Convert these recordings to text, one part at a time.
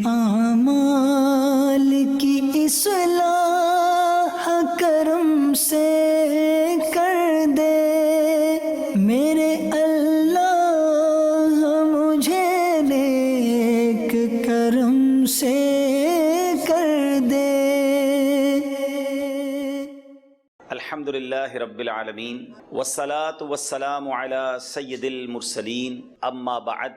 اعمال کی اصلاح کرم سے کر دے میرے اللہ، مجھے نیک کرم سے کر دے۔ الحمدللہ رب العالمین والصلاة والسلام علی سید المرسلین، اما بعد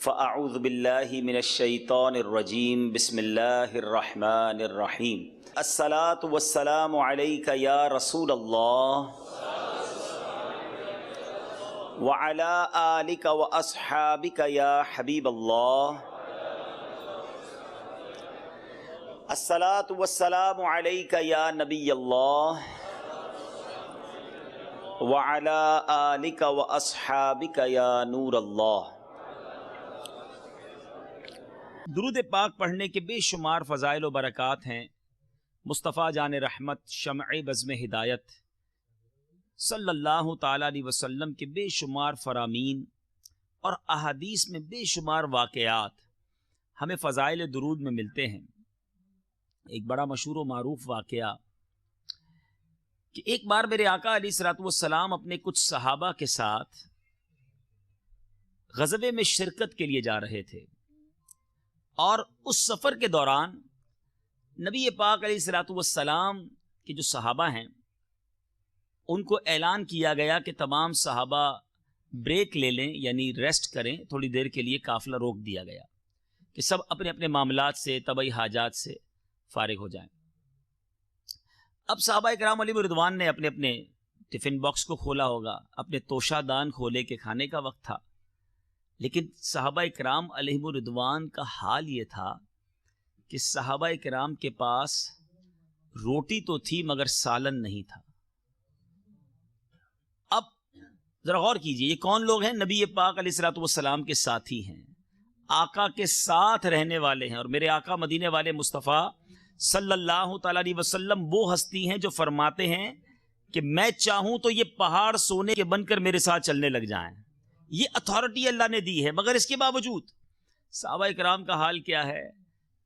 فاعوذ باللہ من الشیطان الرجیم، بسم اللہ الرحمن الرحیم۔ الصلاة والسلام علیک یا رسول اللہ وعلی آلک واصحابک یا حبیب اللہ۔ الصلاة والسلام علیک یا نبی اللہ وعلی آلک واصحابک یا نور اللہ۔ درود پاک پڑھنے کے بے شمار فضائل و برکات ہیں۔ مصطفیٰ جان رحمت شمع بزم ہدایت صلی اللہ تعالیٰ علیہ وسلم کے بے شمار فرامین اور احادیث میں بے شمار واقعات ہمیں فضائل درود میں ملتے ہیں۔ ایک بڑا مشہور و معروف واقعہ کہ ایک بار میرے آقا علیہ الصلوۃ والسلام اپنے کچھ صحابہ کے ساتھ غزوے میں شرکت کے لیے جا رہے تھے، اور اس سفر کے دوران نبی پاک علیہ الصلوۃ والسلام کے جو صحابہ ہیں ان کو اعلان کیا گیا کہ تمام صحابہ بریک لے لیں، یعنی ریسٹ کریں، تھوڑی دیر کے لیے قافلہ روک دیا گیا کہ سب اپنے اپنے معاملات سے، طبعی حاجات سے فارغ ہو جائیں۔ اب صحابہ کرام علیہ رضوان نے اپنے اپنے ٹفن باکس کو کھولا ہوگا، اپنے توشہ دان کھولے کہ کھانے کا وقت تھا، لیکن صحابہ کرام علیہ رضوان کا حال یہ تھا کہ صحابہ کرام کے پاس روٹی تو تھی مگر سالن نہیں تھا۔ اب ذرا غور کیجئے، یہ کون لوگ ہیں؟ نبی پاک علیہ الصلوۃ والسلام کے ساتھی ہیں، آقا کے ساتھ رہنے والے ہیں، اور میرے آقا مدینے والے مصطفیٰ صلی اللہ تعالیٰ علیہ وسلم وہ ہستی ہیں جو فرماتے ہیں کہ میں چاہوں تو یہ پہاڑ سونے کے بن کر میرے ساتھ چلنے لگ جائیں۔ یہ اتھارٹی اللہ نے دی ہے، مگر اس کے باوجود صحابہ کرام کا حال کیا ہے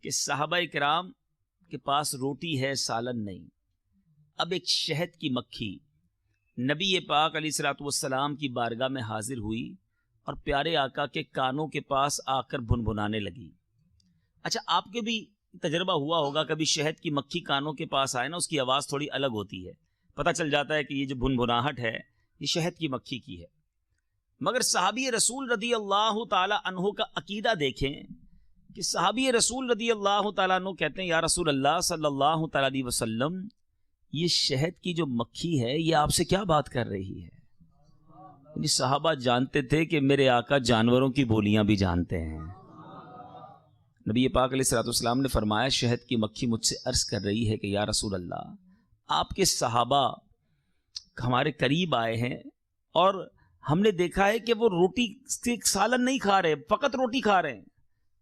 کہ صحابہ کرام کے پاس روٹی ہے، سالن نہیں۔ اب ایک شہد کی مکھی نبی پاک علیہ الصلوۃ والسلام کی بارگاہ میں حاضر ہوئی اور پیارے آقا کے کانوں کے پاس آ کر بھنبھنانے لگی۔ اچھا، آپ کے بھی تجربہ ہوا ہوگا، کبھی شہد کی مکھی کانوں کے پاس آئے نا، اس کی آواز تھوڑی الگ ہوتی ہے، پتہ چل جاتا ہے کہ یہ جو بھنبھناہٹ ہے یہ شہد کی مکھی کی ہے۔ مگر صحابی رسول رضی اللہ تعالی عنہ کا عقیدہ دیکھیں کہ صحابی رسول رضی اللہ تعالیٰ عنہ کہتے ہیں یا رسول اللہ صلی اللہ تعالیٰ علیہ وسلم، یہ شہد کی جو مکھی ہے یہ آپ سے کیا بات کر رہی ہے؟ یعنی صحابہ جانتے تھے کہ میرے آقا جانوروں کی بولیاں بھی جانتے ہیں۔ نبی پاک علیہ الصلوۃ والسلام نے فرمایا شہد کی مکھی مجھ سے عرض کر رہی ہے کہ یا رسول اللہ، آپ کے صحابہ ہمارے قریب آئے ہیں اور ہم نے دیکھا ہے کہ وہ روٹی سے سالن نہیں کھا رہے، فقط روٹی کھا رہے ہیں۔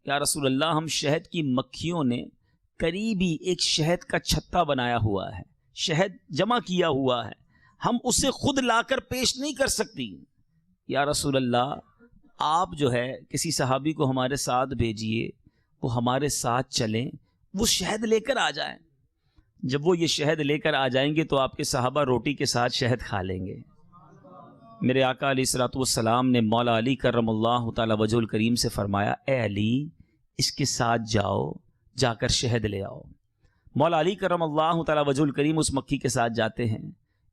یا رسول اللہ، ہم شہد کی مکھیوں نے قریب ہی ایک شہد کا چھتا بنایا ہوا ہے، شہد جمع کیا ہوا ہے، ہم اسے خود لا کر پیش نہیں کر سکتی۔ یا رسول اللہ، آپ جو ہے کسی صحابی کو ہمارے ساتھ بھیجیے، وہ ہمارے ساتھ چلیں، وہ شہد لے کر آ جائیں۔ جب وہ یہ شہد لے کر آ جائیں گے تو آپ کے صحابہ روٹی کے ساتھ شہد کھا لیں گے۔ میرے آقا علیہ الصلوۃ والسلام نے مولا علی کرم اللہ تعالی وجہ الکریم سے فرمایا، اے علی، اس کے ساتھ جاؤ، جا کر شہد لے آؤ۔ مولا علی کرم اللہ تعالی وجہ الکریم اس مکھی کے ساتھ جاتے ہیں،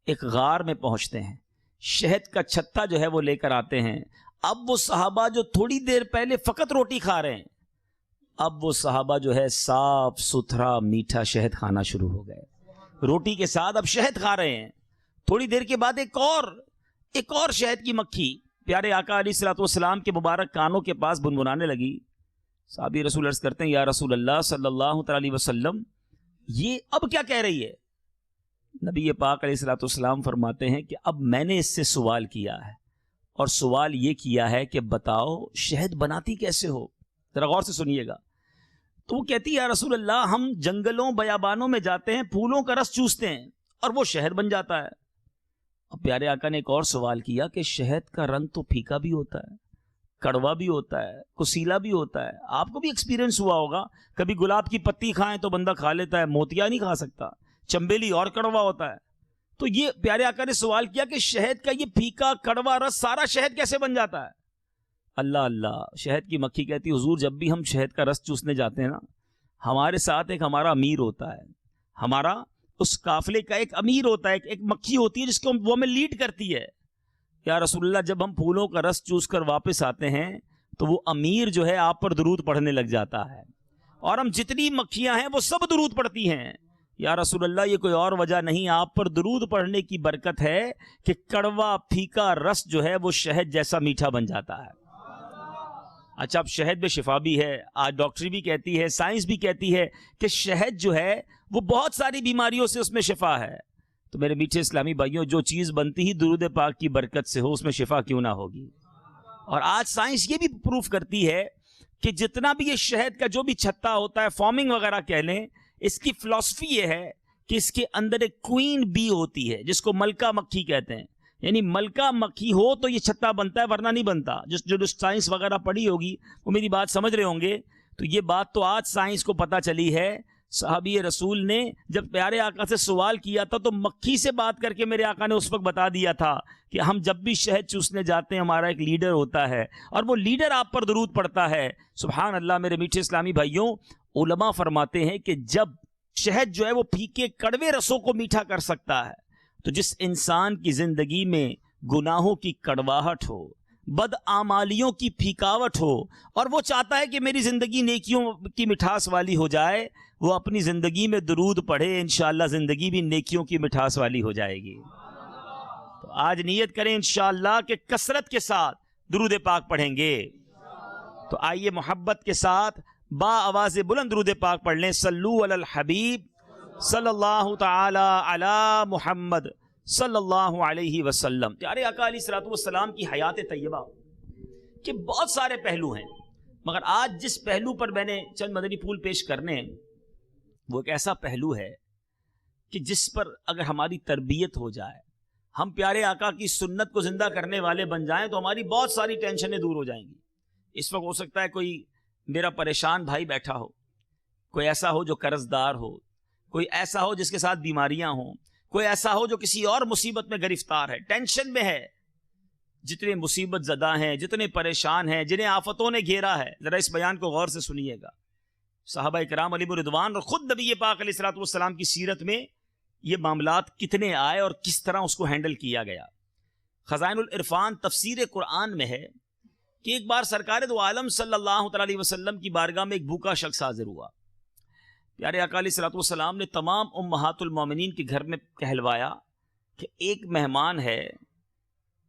ایک غار میں پہنچتے ہیں، شہد کا چھتا جو ہے وہ لے کر آتے ہیں۔ اب وہ صحابہ جو تھوڑی دیر پہلے فقط روٹی کھا رہے ہیں، اب وہ صحابہ جو ہے صاف ستھرا میٹھا شہد کھانا شروع ہو گئے، روٹی کے ساتھ اب شہد کھا رہے ہیں۔ تھوڑی دیر کے بعد ایک اور شہد کی مکھی پیارے آقا علیہ الصلوۃ والسلام کے مبارک کانوں کے پاس بنبنانے لگی۔ صحابی رسول عرض کرتے ہیں یا رسول اللہ صلی اللہ تعالی علیہ وسلم، یہ اب کیا کہہ رہی ہے؟ نبی پاک علیہ الصلوۃ والسلام فرماتے ہیں کہ اب میں نے اس سے سوال کیا ہے، اور سوال یہ کیا ہے کہ بتاؤ شہد بناتی کیسے ہو؟ ذرا غور سے سنیے گا۔ تو وہ کہتی ہے یا رسول اللہ، ہم جنگلوں بیابانوں میں جاتے ہیں، پھولوں کا رس چوستے ہیں اور وہ شہد بن جاتا ہے۔ اب پیارے آقا نے ایک اور سوال کیا کہ شہد کا رنگ تو پھیکا بھی ہوتا ہے، کڑوا بھی ہوتا ہے، کسیلا بھی ہوتا ہے. آپ کو بھی ایکسپیرینس ہوا ہوگا، کبھی گلاب کی پتی کھائیں تو بندہ کھا لیتا ہے، موتیا نہیں کھا سکتا. چمبیلی اور کڑوا ہوتا ہے. تو یہ پیارے آقا نے سوال کیا کہ شہد کا یہ پھیکا کڑوا رس سارا شہد کیسے بن جاتا ہے؟ اللہ اللہ. شہد کی مکھی کہتی حضور جب بھی ہم شہد کا رس چوسنے جاتے ہیں نا، ہمارے ساتھ ایک ہمارا امیر ہوتا ہے، ہمارا اس قافلے کا ایک امیر ہوتا ہے، ایک مکھی ہوتی ہے جس کو وہ ہمیں لیڈ کرتی ہے. یا رسول اللہ جب ہم پھولوں کا رس چوس کر واپس آتے ہیں تو وہ امیر جو ہے آپ پر درود پڑھنے لگ جاتا ہے، اور ہم جتنی مکھیاں ہیں وہ سب درود پڑھتی ہیں. یا رسول اللہ یہ کوئی اور وجہ نہیں، آپ پر درود پڑھنے کی برکت ہے کہ کڑوا پھیکا رس جو ہے وہ شہد جیسا میٹھا بن جاتا ہے. اچھا، اب شہد میں شفا بھی ہے. آج ڈاکٹری بھی کہتی ہے، سائنس بھی کہتی ہے کہ شہد جو ہے وہ بہت ساری بیماریوں سے اس میں شفا ہے. تو میرے میٹھے اسلامی بھائیوں، جو چیز بنتی ہی درود پاک کی برکت سے ہو اس میں شفا کیوں نہ ہوگی. اور آج سائنس یہ بھی پروف کرتی ہے کہ جتنا بھی یہ شہد کا جو بھی چھتا ہوتا ہے، فارمنگ وغیرہ کہہ لیں، اس کی فلسفی یہ ہے کہ اس کے اندر ایک کوئین بی ہوتی ہے جس کو ملکہ مکھی کہتے ہیں. یعنی ملکہ مکھی ہو تو یہ چھتا بنتا ہے، ورنہ نہیں بنتا. جو سائنس وغیرہ پڑھی ہوگی وہ میری بات سمجھ رہے ہوں گے. تو یہ بات تو آج سائنس کو پتہ چلی ہے. صحابی رسول نے جب پیارے آقا سے سوال کیا تھا تو مکھی سے بات کر کے میرے آقا نے اس وقت بتا دیا تھا کہ ہم جب بھی شہد چوسنے جاتے ہیں ہمارا ایک لیڈر ہوتا ہے اور وہ لیڈر آپ پر درود پڑتا ہے. سبحان اللہ. میرے میٹھے اسلامی بھائیوں، علماء فرماتے ہیں کہ جب شہد جو ہے وہ پھیکے کڑوے رسوں کو میٹھا کر سکتا ہے تو جس انسان کی زندگی میں گناہوں کی کڑواہٹ ہو، بدعمالیوں کی پھیکاوٹ ہو، اور وہ چاہتا ہے کہ میری زندگی نیکیوں کی مٹھاس والی ہو جائے، وہ اپنی زندگی میں درود پڑھے، انشاءاللہ زندگی بھی نیکیوں کی مٹھاس والی ہو جائے گی. تو آج نیت کریں انشاءاللہ کہ کثرت کے ساتھ درود پاک پڑھیں گے. تو آئیے محبت کے ساتھ با آواز بلند درود پاک پڑھ لیں. صلو علی الحبیب صلی اللہ تعالی علی محمد صلی اللہ علیہ وسلم. پیارے آقا علیہ الصلوۃ والسلام کی حیات طیبہ کے بہت سارے پہلو ہیں، مگر آج جس پہلو پر میں نے چند مدنی پھول پیش کرنے ہیں وہ ایک ایسا پہلو ہے کہ جس پر اگر ہماری تربیت ہو جائے، ہم پیارے آقا کی سنت کو زندہ کرنے والے بن جائیں تو ہماری بہت ساری ٹینشنیں دور ہو جائیں گی. اس وقت ہو سکتا ہے کوئی میرا پریشان بھائی بیٹھا ہو، کوئی ایسا ہو جو قرض دار ہو، کوئی ایسا ہو جس کے ساتھ بیماریاں ہوں، کوئی ایسا ہو جو کسی اور مصیبت میں گرفتار ہے، ٹینشن میں ہے. جتنے مصیبت زدہ ہیں، جتنے پریشان ہیں، جنہیں آفتوں نے گھیرا ہے، ذرا اس بیان کو غور سے سنیے گا. صحابہ کرام علیہم رضوان اور خود نبی پاک علیہ الصلوۃ والسلام کی سیرت میں یہ معاملات کتنے آئے اور کس طرح اس کو ہینڈل کیا گیا. خزائن العرفان تفسیر قرآن میں ہے کہ ایک بار سرکار دو عالم صلی اللہ تعالی علیہ وسلم کی بارگاہ میں ایک بھوکا شخص حاضر ہوا. پیارے آقا علیہ الصلوۃ والسلام نے تمام امہات المومنین کے گھر میں کہلوایا کہ ایک مہمان ہے،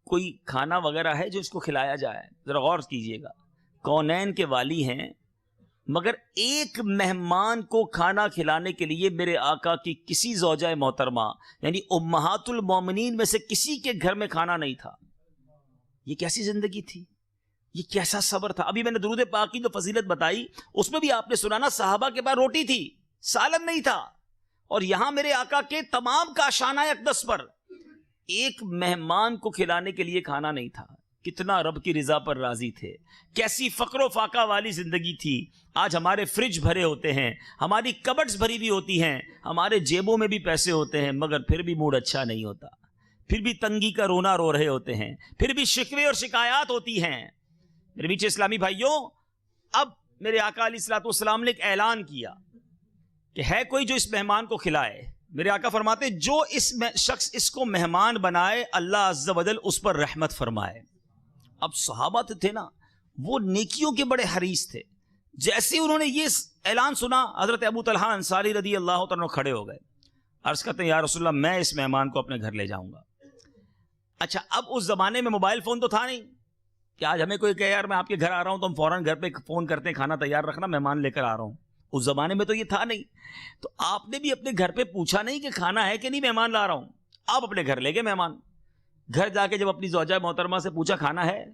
کوئی کھانا وغیرہ ہے جو اس کو کھلایا جائے. ذرا غور کیجئے گا، کونین کے والی ہیں، مگر ایک مہمان کو کھانا کھلانے کے لیے میرے آقا کی کسی زوجہ محترمہ یعنی امہات المومنین میں سے کسی کے گھر میں کھانا نہیں تھا. یہ کیسی زندگی تھی، یہ کیسا صبر تھا. ابھی میں نے درود پاک کی جو فضیلت بتائی اس میں بھی آپ نے سنا نا، صحابہ کے پاس روٹی تھی، سالن نہیں تھا، اور یہاں میرے آقا کے تمام کاشانہ اقدس پر ایک مہمان کو کھلانے کے لیے کھانا نہیں تھا. کتنا رب کی رضا پر راضی تھے، کیسی فقر و فاقہ والی زندگی تھی. آج ہمارے فریج بھرے ہوتے ہیں، ہماری کبڈز بھری بھی ہوتی ہیں، ہمارے جیبوں میں بھی پیسے ہوتے ہیں، مگر پھر بھی موڈ اچھا نہیں ہوتا، پھر بھی تنگی کا رونا رو رہے ہوتے ہیں، پھر بھی شکوے اور شکایات ہوتی ہیں. میرے میٹھے اسلامی بھائیوں، اب میرے آقا علیہ الصلوۃ والسلام نے ایک اعلان کیا کہ ہے کوئی جو اس مہمان کو کھلائے. میرے آقا فرماتے جو اس شخص اس کو مہمان بنائے اللہ عز و جل اس پر رحمت فرمائے. اب صحابہ تھے نا، وہ نیکیوں کے بڑے حریص تھے. جیسے انہوں نے یہ اعلان سنا، حضرت ابو طلحہ انصاری رضی اللہ تعالیٰ کھڑے ہو گئے. عرض کرتے ہیں یا رسول اللہ میں اس مہمان کو اپنے گھر لے جاؤں گا. اچھا، اب اس زمانے میں موبائل فون تو تھا نہیں کہ آج ہمیں کوئی کہے یار میں آپ کے گھر آ رہا ہوں تو ہم فوراً گھر پہ فون کرتے ہیں کھانا تیار رکھنا، مہمان لے کر آ رہا ہوں. اس زمانے میں تو یہ تھا نہیں. تو آپ نے بھی اپنے گھر پہ پوچھا نہیں کہ کھانا ہے کہ نہیں، مہمان لا رہا ہوں. آپ اپنے گھر لے گئے مہمان. گھر جا کے جب اپنی زوجہ محترمہ سے پوچھا کھانا ہے،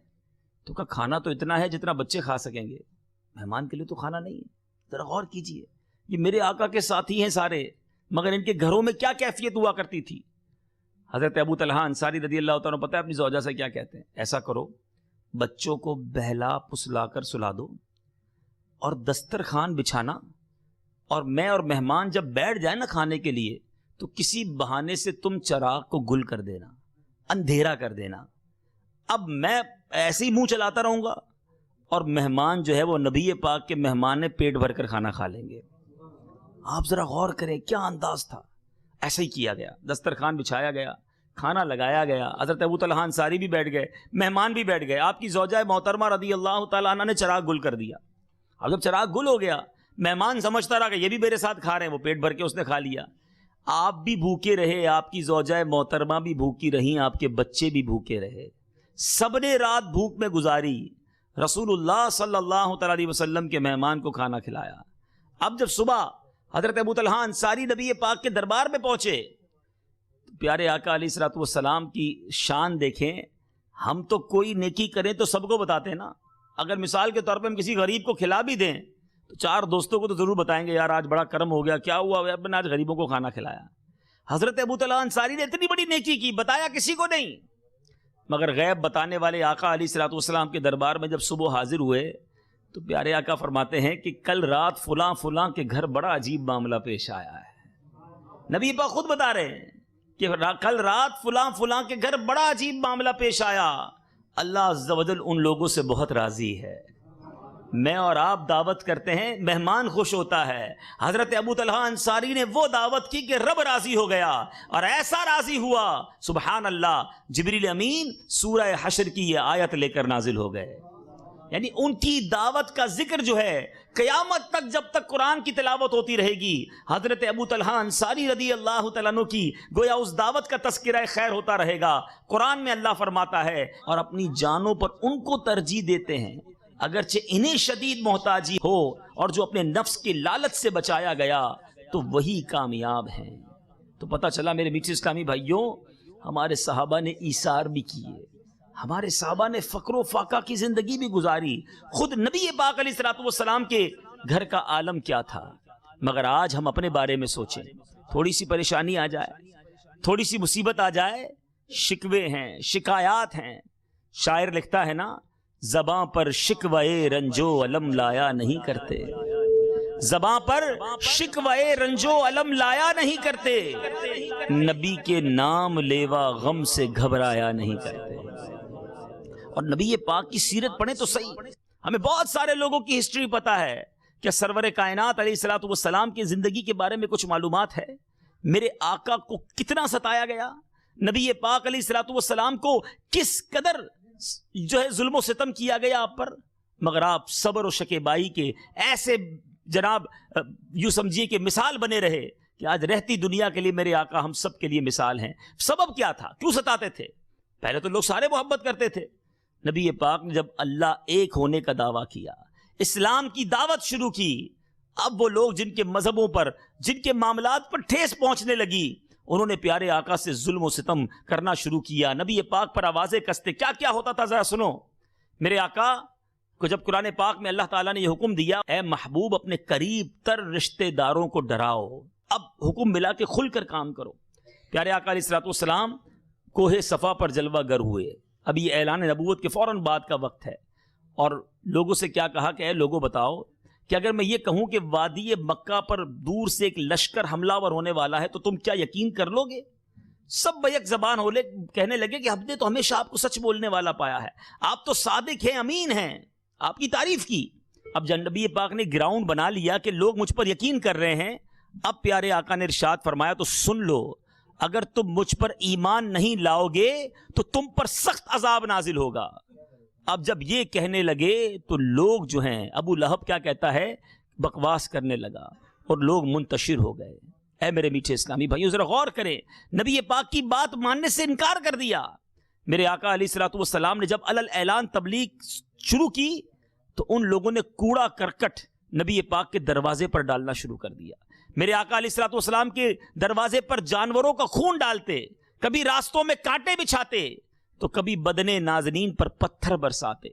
تو کہا کھانا تو اتنا ہے جتنا بچے کھا سکیں گے، مہمان کے لیے تو کھانا نہیں ہے. ذرا غور کیجئے، یہ میرے آقا کے ساتھی ہیں سارے، مگر ان کے گھروں میں کیا کیفیت ہوا کرتی تھی. حضرت ابو طلحہ انصاری رضی اللہ تعالیٰ پتہ ہے اپنی زوجہ سے کیا کہتے ہیں؟ ایسا کرو بچوں کو بہلا پسلا کر سلا دو اور دسترخوان بچھانا، اور میں اور مہمان جب بیٹھ جائیں نا کھانے کے لیے تو کسی بہانے سے تم چراغ کو گل کر دینا، اندھیرا کر دینا۔ اب میں ایسے ہی منہ چلاتا رہوں گا اور مہمان جو ہے وہ نبی پاک کے مہمان نے پیٹ بھر کر کھانا کھا لیں گے۔ آپ ذرا غور کریں کیا انداز تھا۔ ایسا ہی کیا گیا، دسترخوان بچھایا گیا، کھانا لگایا گیا، حضرت ابو طلحہ انصاری بھی بیٹھ گئے، مہمان بھی بیٹھ گئے، آپ کی زوجہ محترمہ رضی اللہ تعالیٰ عنہ نے چراغ گل کر دیا۔ اب جب چراغ گل ہو گیا، مہمان سمجھتا رہا کہ یہ بھی میرے ساتھ کھا رہے ہیں، وہ پیٹ بھر کے اس نے کھا لیا۔ آپ بھی بھوکے رہے، آپ کی زوجہ محترمہ بھی بھوکی رہیں، آپ کے بچے بھی بھوکے رہے، سب نے رات بھوک میں گزاری، رسول اللہ صلی اللہ تعالیٰ علیہ وسلم کے مہمان کو کھانا کھلایا۔ اب جب صبح حضرت ابو طلحہ انصاری نبی پاک کے دربار میں پہنچے، پیارے آقا علیہ الصلوۃ والسلام کی شان دیکھیں۔ ہم تو کوئی نیکی کریں تو سب کو بتاتے ہیں نا، اگر مثال کے طور پہ ہم کسی غریب کو کھلا بھی دیں تو 4 دوستوں کو تو ضرور بتائیں گے، یار آج بڑا کرم ہو گیا، کیا ہوا اب نے آج غریبوں کو کھانا کھلایا۔ حضرت ابو طلحہ انصاری نے اتنی بڑی نیکی کی، بتایا کسی کو نہیں، مگر غیب بتانے والے آقا علیہ الصلوۃ والسلام کے دربار میں جب صبح حاضر ہوئے تو پیارے آقا فرماتے ہیں کہ کل رات فلاں فلاں کے گھر بڑا عجیب معاملہ پیش آیا ہے۔ نبی پاک خود بتا رہے ہیں کہ کل رات فلاں فلاں کے گھر بڑا عجیب معاملہ پیش آیا، اللہ عز و جل ان لوگوں سے بہت راضی ہے۔ میں اور آپ دعوت کرتے ہیں، مہمان خوش ہوتا ہے، حضرت ابو طلحہ انصاری نے وہ دعوت کی کہ رب راضی ہو گیا، اور ایسا راضی ہوا سبحان اللہ، جبریل امین سورہ حشر کی یہ آیت لے کر نازل ہو گئے۔ یعنی ان کی دعوت کا ذکر جو ہے قیامت تک جب تک قرآن کی تلاوت ہوتی رہے گی، حضرت ابو طلحہ انصاری رضی اللہ تعالیٰ عنہ کی گویا اس دعوت کا تذکرہ خیر ہوتا رہے گا۔ قرآن میں اللہ فرماتا ہے اور اپنی جانوں پر ان کو ترجیح دیتے ہیں اگرچہ انہیں شدید محتاجی ہو، اور جو اپنے نفس کی لالچ سے بچایا گیا تو وہی کامیاب ہیں۔ تو پتہ چلا میرے میٹھے اسلامی بھائیوں، ہمارے صحابہ نے ایثار بھی کیے، ہمارے صحابہ نے فقر و فاقہ کی زندگی بھی گزاری۔ خود نبی پاک علیہ الصلوۃ والسلام کے گھر کا عالم کیا تھا، مگر آج ہم اپنے بارے میں سوچیں، تھوڑی سی پریشانی آ جائے، تھوڑی سی مصیبت آ جائے، شکوے ہیں، شکایات ہیں۔ شاعر لکھتا ہے نا، زباں پر شکوے رنجو علم لایا نہیں کرتے، زباں پر شکوے رنجو علم لایا نہیں کرتے، نبی کے نام لیوا غم سے گھبرایا نہیں کرتے۔ اور نبی پاک کی سیرت پڑھیں تو صحیح، ہمیں بہت سارے لوگوں کی ہسٹری پتا ہے، کہ سرور کائنات علیہ الصلوۃ والسلام کی زندگی کے بارے میں کچھ معلومات ہے۔ میرے آقا کو کتنا ستایا گیا، نبی پاک علیہ الصلوۃ والسلام کو کس قدر جو ہے ظلم و ستم کیا گیا آپ پر، مگر آپ صبر و شکیبائی کے ایسے جناب یوں سمجھیے کہ مثال بنے رہے کہ آج رہتی دنیا کے لیے میرے آقا ہم سب کے لیے مثال ہیں۔ سبب کیا تھا، کیوں ستاتے تھے؟ پہلے تو لوگ سارے محبت کرتے تھے، نبی پاک نے جب اللہ ایک ہونے کا دعویٰ کیا، اسلام کی دعوت شروع کی، اب وہ لوگ جن کے مذہبوں پر، جن کے معاملات پر ٹھیس پہنچنے لگی، انہوں نے پیارے آقا سے ظلم و ستم کرنا شروع کیا، نبی پاک پر آوازیں کستے۔ کیا کیا ہوتا تھا ذرا سنو۔ میرے آقا کو جب قرآن پاک میں اللہ تعالیٰ نے یہ حکم دیا، اے محبوب اپنے قریب تر رشتہ داروں کو ڈراؤ، اب حکم ملا کہ کھل کر کام کرو۔ پیارے آقا علیہ الصلوۃ والسلام کوہ صفا پر جلوہ گر ہوئے، اب یہ اعلان نبوت کے فوراً بعد کا وقت ہے، اور لوگوں سے کیا کہا کہ اے لوگوں بتاؤ کہ اگر میں یہ کہوں کہ وادی مکہ پر دور سے ایک لشکر حملہ ور ہونے والا ہے تو تم کیا یقین کر لو گے؟ سب بیک زبان ہولے کہنے لگے کہ ہم نے تو ہمیشہ آپ کو سچ بولنے والا پایا ہے، آپ تو صادق ہیں، امین ہیں، آپ کی تعریف کی۔ اب جب نبی پاک نے گراؤنڈ بنا لیا کہ لوگ مجھ پر یقین کر رہے ہیں، اب پیارے آقا نے ارشاد فرمایا تو سن لو، اگر تم مجھ پر ایمان نہیں لاؤ گے تو تم پر سخت عذاب نازل ہوگا۔ اب جب یہ کہنے لگے تو لوگ جو ہیں، ابو لہب کیا کہتا ہے، بکواس کرنے لگا اور لوگ منتشر ہو گئے۔ اے میرے میٹھے اسلامی بھائیو ذرا غور کریں، نبی پاک کی بات ماننے سے انکار کر دیا۔ میرے آقا علیہ الصلوۃ والسلام نے جب علل اعلان تبلیغ شروع کی تو ان لوگوں نے کوڑا کرکٹ نبی پاک کے دروازے پر ڈالنا شروع کر دیا۔ میرے آقا علیہ الصلوۃ والسلام کے دروازے پر جانوروں کا خون ڈالتے، کبھی راستوں میں کانٹے بچھاتے تو کبھی بدنے نازنین پر پتھر برساتے۔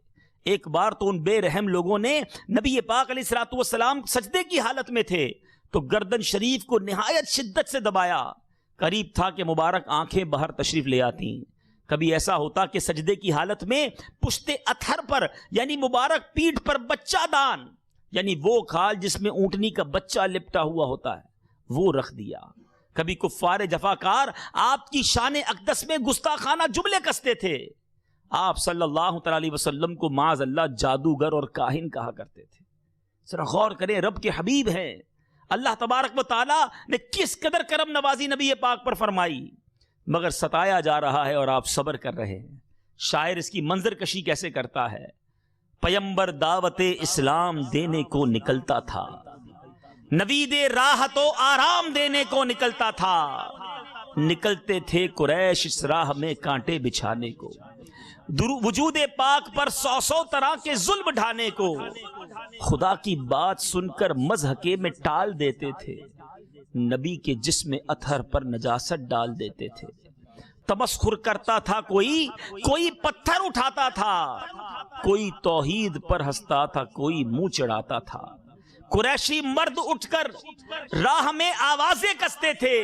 ایک بار تو ان بے رحم لوگوں نے نبی پاک علیہ الصلوۃ والسلام سجدے کی حالت میں تھے تو گردن شریف کو نہایت شدت سے دبایا، قریب تھا کہ مبارک آنکھیں باہر تشریف لے آتی، کبھی ایسا ہوتا کہ سجدے کی حالت میں پشت اتھر پر یعنی مبارک پیٹھ پر بچہ دان یعنی وہ کھال جس میں اونٹنی کا بچہ لپٹا ہوا ہوتا ہے وہ رکھ دیا. کبھی کفار جفاکار آپ کی شان اقدس میں گستاخانہ جملے کستے تھے. آپ صلی اللہ تعالی علیہ وسلم کو معاذ اللہ جادوگر اور کاہن کہا کرتے تھے. ذرا غور کریں، رب کے حبیب ہیں. اللہ تبارک و تعالی نے کس قدر کرم نوازی نبی پاک پر فرمائی، مگر ستایا جا رہا ہے اور آپ صبر کر رہے ہیں. شاعر اس کی منظر کشی کیسے کرتا ہے. پیمبر دعوت اسلام دینے کو نکلتا تھا، نوید راحت و آرام دینے کو نکلتا تھا. نکلتے تھے قریش اس راہ میں کانٹے بچھانے کو، وجود پاک پر 100 طرح کے ظلم ڈھانے کو. خدا کی بات سن کر مضحکے میں ٹال دیتے تھے، نبی کے جسم اطہر پر نجاست ڈال دیتے تھے. تمسخر کرتا تھا کوئی پتھر اٹھاتا تھا، کوئی توحید پر ہنستا تھا، کوئی منہ چڑھاتا تھا. قریشی مرد اٹھ کر راہ میں آوازیں کستے تھے،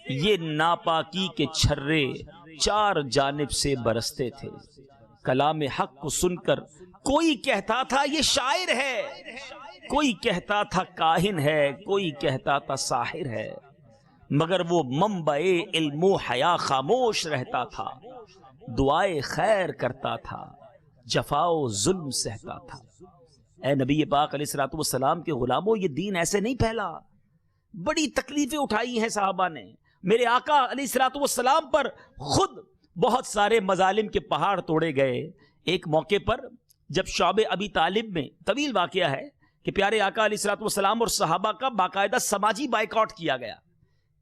یہ ناپاکی کے چھرے 4 جانب سے برستے تھے. کلام حق کو سن کر کوئی کہتا تھا یہ شاعر ہے، کوئی کہتا تھا کاہن ہے، کوئی کہتا تھا ساحر ہے، مگر وہ منبع علم و حیا خاموش رہتا تھا. دعائے خیر کرتا تھا، جفا و ظلم سہتا تھا. اے نبی پاک علیہ الصلوۃ والسلام کے غلاموں، یہ دین ایسے نہیں پھیلا. بڑی تکلیفیں اٹھائی ہیں صحابہ نے. میرے آقا علیہ الصلوۃ والسلام پر خود بہت سارے مظالم کے پہاڑ توڑے گئے. ایک موقع پر جب شعب ابی طالب میں طویل واقعہ ہے کہ پیارے آقا علیہ الصلوۃ والسلام اور صحابہ کا باقاعدہ سماجی بائیکاٹ کیا گیا.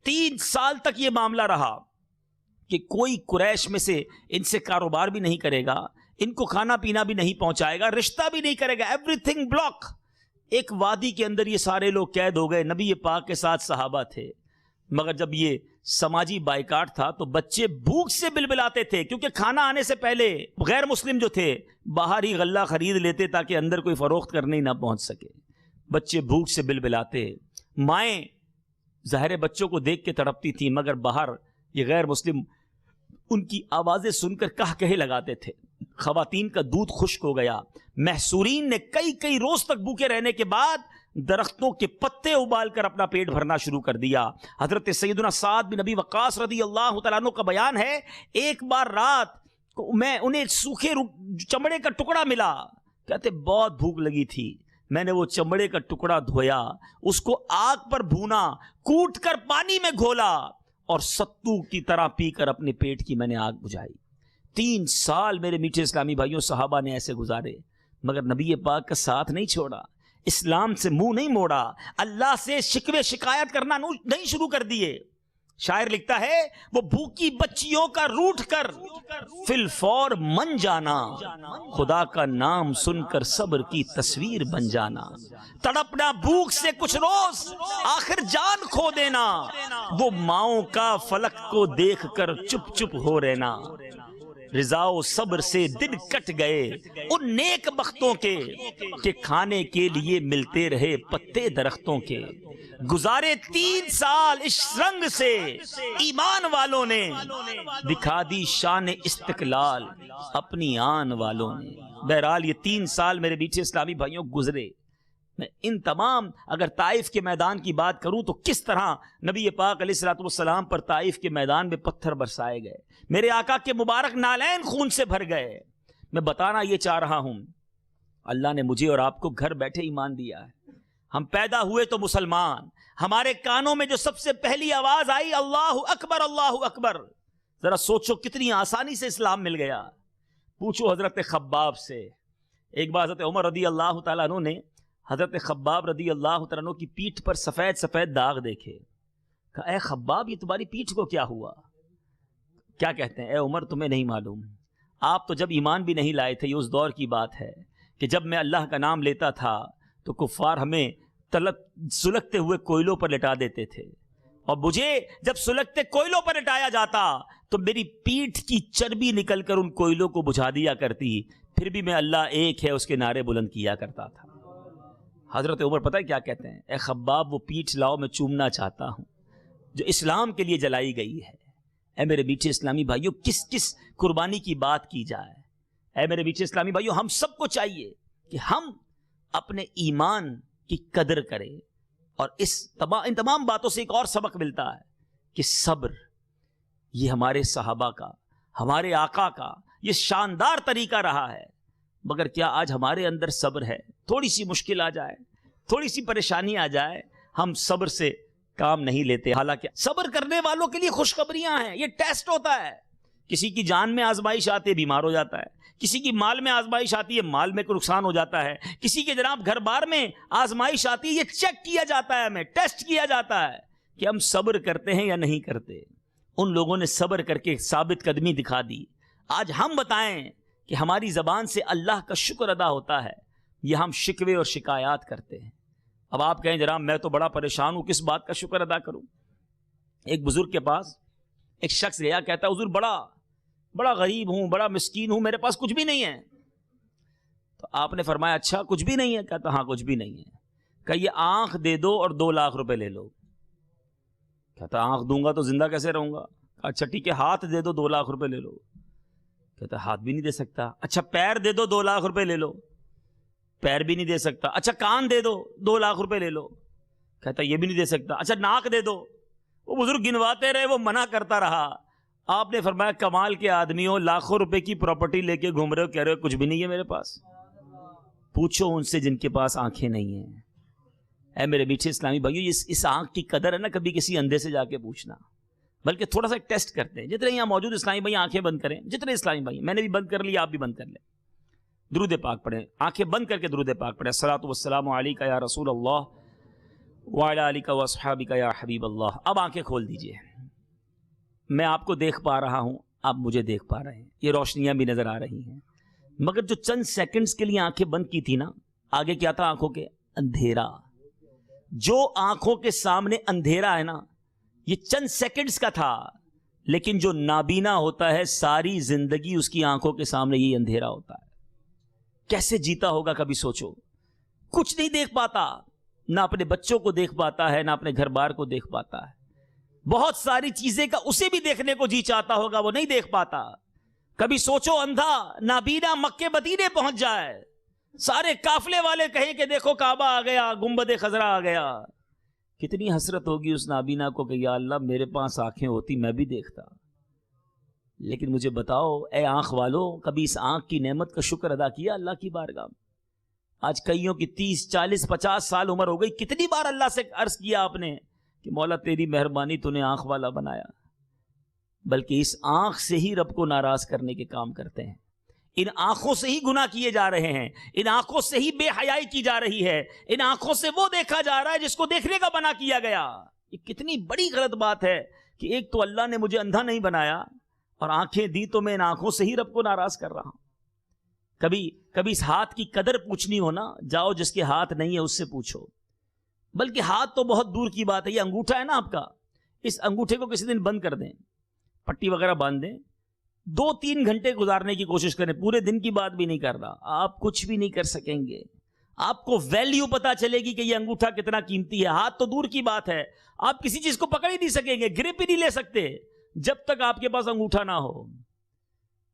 3 سال تک یہ معاملہ رہا کہ کوئی قریش میں سے ان سے کاروبار بھی نہیں کرے گا، ان کو کھانا پینا بھی نہیں پہنچائے گا، رشتہ بھی نہیں کرے گا، ایوری تھنگ بلاک. ایک وادی کے اندر یہ سارے لوگ قید ہو گئے. نبی پاک کے ساتھ صحابہ تھے، مگر جب یہ سماجی بائیکاٹ تھا تو بچے بھوک سے بلبلاتے تھے، کیونکہ کھانا آنے سے پہلے غیر مسلم جو تھے باہر ہی غلہ خرید لیتے تاکہ اندر کوئی فروخت کرنے ہی نہ پہنچ سکے. بچے بھوک سے بلبلاتے، مائیں ظاہر بچوں کو دیکھ کے تڑپتی تھی، مگر باہر یہ غیر مسلم ان کی آوازیں سن کر کہے لگاتے تھے. خواتین کا دودھ خشک ہو گیا. محصورین نے کئی روز تک بھوکے رہنے کے بعد درختوں کے پتے ابال کر اپنا پیٹ بھرنا شروع کر دیا. حضرت سیدنا سعد بن ابی وقاص رضی اللہ تعالیٰ عنہ کا بیان ہے، ایک بار رات کو انہیں سوکھے چمڑے کا ٹکڑا ملا. کہتے بہت بھوک لگی تھی، میں نے وہ چمڑے کا ٹکڑا دھویا، اس کو آگ پر بھونا، کوٹ کر پانی میں گھولا اور ستو کی طرح پی کر اپنے پیٹ کی میں نے آگ بجھائی. 3 سال میرے میٹھے اسلامی بھائیوں صحابہ نے ایسے گزارے، مگر نبی پاک کا ساتھ نہیں چھوڑا، اسلام سے منہ نہیں موڑا، اللہ سے شکوے شکایت کرنا نہیں شروع کر دیے. شاعر لکھتا ہے وہ بھوکی بچیوں کا روٹھ کر فی الفور من جانا، خدا کا نام سن کر صبر کی تصویر بن جانا. تڑپنا بھوک سے کچھ روز آخر جان کھو دینا، وہ ماؤں کا فلک کو دیکھ کر چپ چپ ہو رہنا. رضا و صبر سے دن کٹ گئے ان نیک بختوں کے کہ کھانے کے لیے ملتے رہے پتے درختوں کے. گزارے 3 سال اس رنگ سے ایمان والوں نے، دکھا دی شان استقلال اپنی آن والوں نے. بہرحال یہ 3 سال میرے بیچے اسلامی بھائیوں گزرے. میں ان تمام اگر طائف کے میدان کی بات کروں تو کس طرح نبی پاک علیہ الصلوۃ والسلام پر طائف کے میدان میں پتھر برسائے گئے، میرے آقا کے مبارک نالین خون سے بھر گئے. میں بتانا یہ چاہ رہا ہوں، اللہ نے مجھے اور آپ کو گھر بیٹھے ایمان دیا ہے. ہم پیدا ہوئے تو مسلمان، ہمارے کانوں میں جو سب سے پہلی آواز آئی اللہ اکبر اللہ اکبر. ذرا سوچو کتنی آسانی سے اسلام مل گیا. پوچھو حضرت خباب سے. ایک بار حضرت عمر رضی اللہ تعالیٰ عنہ نے حضرت خباب رضی اللہ تعالیٰ عنہ کی پیٹھ پر سفید سفید داغ دیکھے. کہا اے خباب یہ تمہاری پیٹھ کو کیا ہوا؟ کیا کہتے ہیں اے عمر تمہیں نہیں معلوم، آپ تو جب ایمان بھی نہیں لائے تھے. یہ اس دور کی بات ہے کہ جب میں اللہ کا نام لیتا تھا تو کفار ہمیں سلگتے ہوئے کوئلوں پر لٹا دیتے تھے، اور مجھے جب سلگتے کوئلوں پر لٹایا جاتا تو میری پیٹھ کی چربی نکل کر ان کوئلوں کو بجھا دیا کرتی، پھر بھی میں اللہ ایک ہے اس کے نعرے بلند کیا کرتا تھا. حضرت عمر پتہ ہے کیا کہتے ہیں؟ اے خباب وہ پیٹھ لاؤ میں چومنا چاہتا ہوں جو اسلام کے لیے جلائی گئی ہے. اے میرے میٹھے اسلامی بھائیوں، کس کس قربانی کی بات کی جائے؟ اے میرے میٹھے اسلامی بھائیوں، ہم سب کو چاہیے کہ ہم اپنے ایمان کی قدر کریں، اور ان تمام باتوں سے ایک اور سبق ملتا ہے کہ صبر، یہ ہمارے صحابہ کا، ہمارے آقا کا یہ شاندار طریقہ رہا ہے۔ مگر کیا آج ہمارے اندر صبر ہے؟ تھوڑی سی مشکل آ جائے، تھوڑی سی پریشانی آ جائے، ہم صبر سے کام نہیں لیتے۔ حالانکہ صبر کرنے والوں کے لیے خوشخبریاں ہیں، یہ ٹیسٹ ہوتا ہے۔ کسی کی جان میں آزمائش آتی ہے، بیمار ہو جاتا ہے۔ کسی کی مال میں آزمائش آتی ہے، مال میں کوئی نقصان ہو جاتا ہے۔ کسی کے جناب گھر بار میں آزمائش آتی ہے، یہ چیک کیا جاتا ہے، ہمیں ٹیسٹ کیا جاتا ہے کہ ہم صبر کرتے ہیں یا نہیں کرتے۔ ان لوگوں نے صبر کر کے ثابت قدمی دکھا دی۔ آج ہم بتائیں کہ ہماری زبان سے اللہ کا شکر ادا ہوتا ہے یا ہم شکوے اور شکایات کرتے ہیں؟ اب آپ کہیں جناب میں تو بڑا پریشان ہوں، کس بات کا شکر ادا کروں؟ ایک بزرگ کے پاس ایک شخص گیا، کہتا حضور بڑا غریب ہوں، بڑا مسکین ہوں، میرے پاس کچھ بھی نہیں ہے۔ تو آپ نے فرمایا اچھا کچھ بھی نہیں ہے؟ کہتا ہاں کچھ بھی نہیں ہے۔ کہ یہ آنکھ دے دو اور 2 لاکھ روپے لے لو۔ کہتا آنکھ دوں گا تو زندہ کیسے رہوں گا؟ اچھا ٹھیک ہے، ہاتھ دے دو 2 لاکھ روپے لے لو۔ کہتا ہاتھ بھی نہیں دے سکتا۔ اچھا پیر دے دو 2 لاکھ روپے لے لو۔ پیر بھی نہیں دے سکتا۔ اچھا کان دے دو 2 لاکھ روپے لے لو۔ کہتا یہ بھی نہیں دے سکتا۔ اچھا ناک دے دو۔ وہ بزرگ گنواتے رہے، وہ منع کرتا رہا۔ آپ نے فرمایا کمال کے آدمیوں، لاکھوں روپے کی پراپرٹی لے کے گھوم رہے ہو، کہہ رہے ہو کچھ بھی نہیں ہے میرے پاس۔ پوچھو ان سے جن کے پاس آنکھیں نہیں ہیں۔ اے میرے میٹھے اسلامی بھائیو، اس آنکھ کی قدر ہے نا، کبھی کسی اندھے سے جا کے پوچھنا، بلکہ تھوڑا سا ٹیسٹ کرتے ہیں۔ جتنے یہاں موجود اسلامی بھائی آنکھیں بند کریں، جتنے اسلامی بھائی، میں نے بھی بند کر لی، آپ بھی بند کر لیں، درود پاک پڑھیں، آنکھیں بند کر کے درود پاک پڑھیں۔ الصلاۃ والسلام علیک یا رسول اللہ وعلی آلک واصحابک یا حبیب اللہ۔ اب آنکھیں کھول دیجئے۔ میں آپ کو دیکھ پا رہا ہوں، آپ مجھے دیکھ پا رہے ہیں، یہ روشنیاں بھی نظر آ رہی ہیں، مگر جو چند سیکنڈز کے لیے آنکھیں بند کی تھی نا، آگے کیا تھا آنکھوں کے؟ اندھیرا۔ جو آنکھوں کے سامنے اندھیرا ہے نا، یہ چند سیکنڈز کا تھا، لیکن جو نابینا ہوتا ہے ساری زندگی اس کی آنکھوں کے سامنے یہ اندھیرا ہوتا ہے۔ کیسے جیتا ہوگا کبھی سوچو۔ کچھ نہیں دیکھ پاتا، نہ اپنے بچوں کو دیکھ پاتا ہے، نہ اپنے گھر بار کو دیکھ پاتا ہے۔ بہت ساری چیزیں کا اسے بھی دیکھنے کو جی چاہتا ہوگا، وہ نہیں دیکھ پاتا۔ کبھی سوچو اندھا نابینا مکے مدینے پہنچ جائے، سارے قافلے والے کہیں کہ دیکھو کعبہ آ گیا، گنبد خضرا آ گیا، کتنی حسرت ہوگی اس نابینا کو کہ یا اللہ میرے پاس آنکھیں ہوتی میں بھی دیکھتا۔ لیکن مجھے بتاؤ اے آنکھ والوں، کبھی اس آنکھ کی نعمت کا شکر ادا کیا اللہ کی بارگاہ میں؟ آج کئیوں کی 30 40 50 سال عمر ہو گئی، کتنی بار اللہ سے عرض کیا آپ نے کہ مولا تیری مہربانی تو نے آنکھ والا بنایا؟ بلکہ اس آنکھ سے ہی رب کو ناراض کرنے کے کام کرتے ہیں، ان آنکھوں سے ہی گناہ کیے جا رہے ہیں، ان آنکھوں سے ہی بے حیائی کی جا رہی ہے، ان آنکھوں سے وہ دیکھا جا رہا ہے جس کو دیکھنے کا منع کیا گیا۔ یہ کتنی بڑی غلط بات ہے کہ ایک تو اللہ نے مجھے اندھا نہیں بنایا اور آنکھیں دی تو میں ان آنکھوں سے ہی رب کو ناراض کر رہا ہوں۔ کبھی اس ہاتھ کی قدر پوچھنی ہو نا، جاؤ جس کے ہاتھ نہیں ہے اس سے پوچھو۔ بلکہ ہاتھ تو بہت دور کی بات ہے، یہ انگوٹھا ہے نا آپ کا، اس انگوٹھے کو کسی دن بند کر دیں، پٹی وغیرہ باندھ دیں، 2-3 گھنٹے گزارنے کی کوشش کریں، پورے دن کی بات بھی نہیں کر رہا، آپ کچھ بھی نہیں کر سکیں گے۔ آپ کو ویلیو پتا چلے گی کہ یہ انگوٹھا کتنا قیمتی ہے۔ ہاتھ تو دور کی بات ہے، آپ کسی چیز کو پکڑ ہی نہیں سکیں گے، گرپ ہی نہیں لے سکتے جب تک آپ کے پاس انگوٹھا نہ ہو۔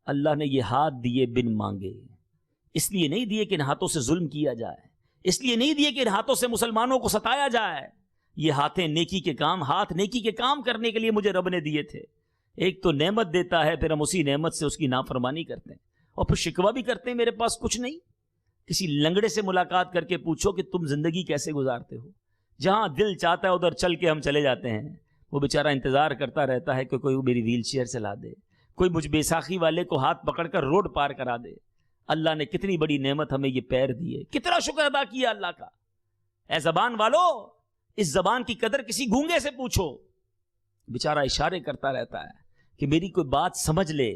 اللہ نے یہ ہاتھ دیے بن مانگے، اس لیے نہیں دیے کہ ان ہاتھوں سے ظلم کیا جائے، اس لیے نہیں دیے کہ ان ہاتھوں سے مسلمانوں کو ستایا جائے۔ یہ ہاتھیں نیکی کے کام، ہاتھ نیکی کے کام کرنے کے لیے مجھے رب نے دیے تھے۔ ایک تو نعمت دیتا ہے، پھر ہم اسی نعمت سے اس کی نافرمانی کرتے ہیں، اور پھر شکوہ بھی کرتے ہیں میرے پاس کچھ نہیں۔ کسی لنگڑے سے ملاقات کر کے پوچھو کہ تم زندگی کیسے گزارتے ہو، جہاں دل چاہتا ہے ادھر چل کے ہم چلے جاتے ہیں، وہ بیچارہ انتظار کرتا رہتا ہے کہ کوئی میری ویل چیئر چلا دے، کوئی مجھ بیساکھی والے کو ہاتھ پکڑ کر روڈ پار کرا دے۔ اللہ نے کتنی بڑی نعمت ہمیں یہ پیر دیے، کتنا شکر ادا کیا اللہ کا۔ اے زبان والو، اس زبان کی قدر کسی گونگے سے پوچھو، بیچارہ اشارے کرتا رہتا ہے کہ میری کوئی بات سمجھ لے،